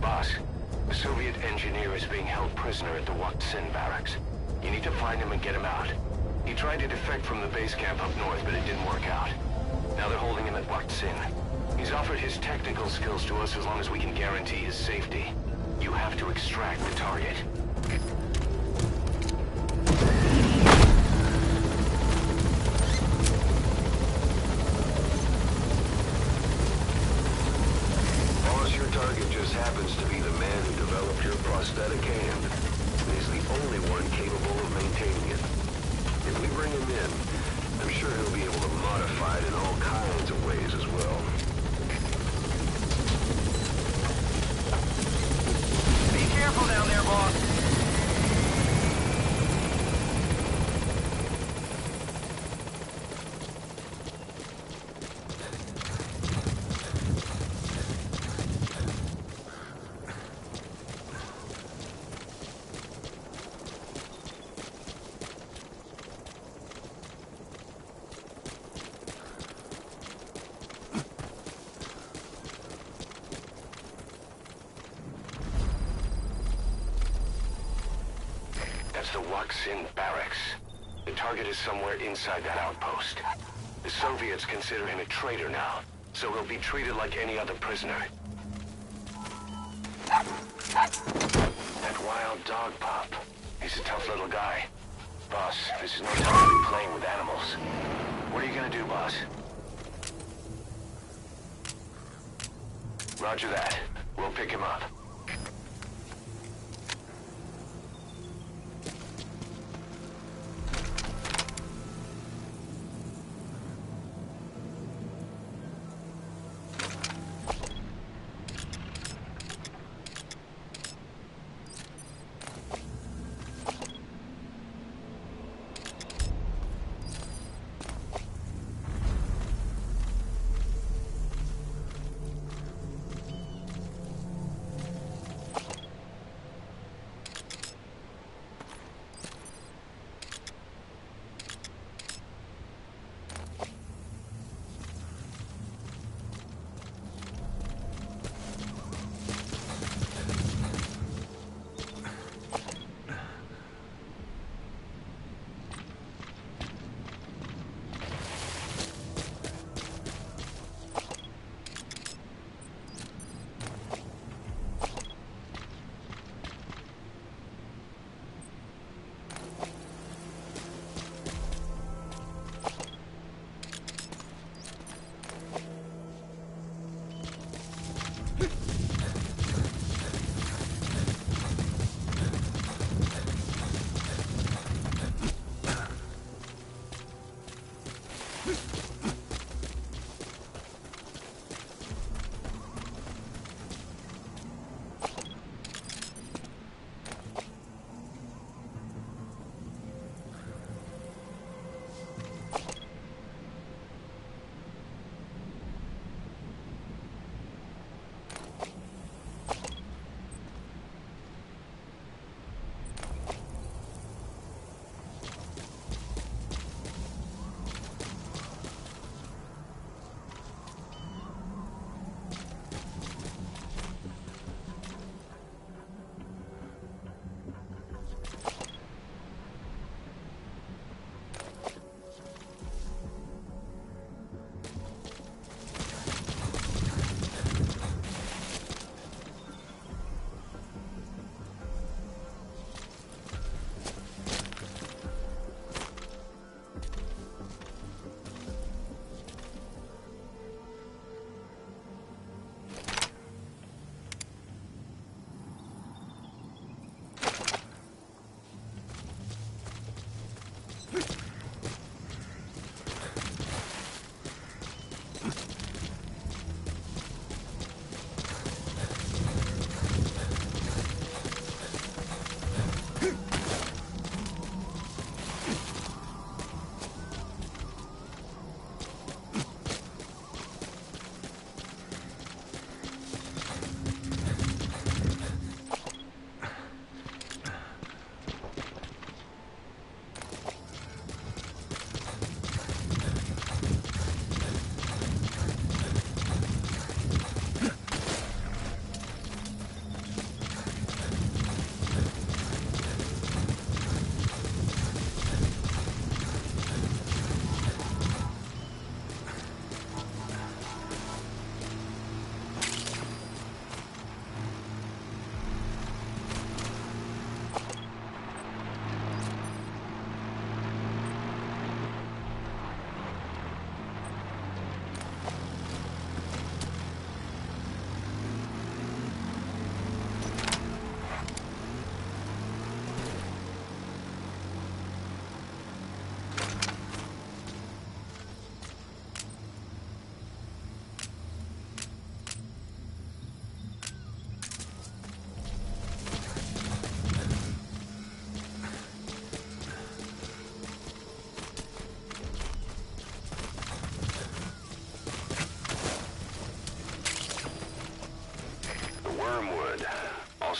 Boss, the Soviet engineer is being held prisoner at the Wat Sin barracks. You need to find him and get him out. He tried to defect from the base camp up north, but it didn't work out. Now they're holding him at Wat Sin. He's offered his technical skills to us as long as we can guarantee his safety. You have to extract the target. Your target just happens to be the man who developed your prosthetic hand. He's the only one capable of maintaining it. If we bring him in, I'm sure he'll be able to modify it in all kinds of ways as well. Be careful down there, boss. The Wat Sin barracks. The target is somewhere inside that outpost. The Soviets consider him a traitor now, so he'll be treated like any other prisoner. That wild dog pup. He's a tough little guy. Boss, this is no time to be playing with animals. What are you gonna do, boss? Roger that. We'll pick him up.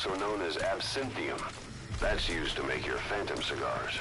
also known as absinthium. That's used to make your phantom cigars.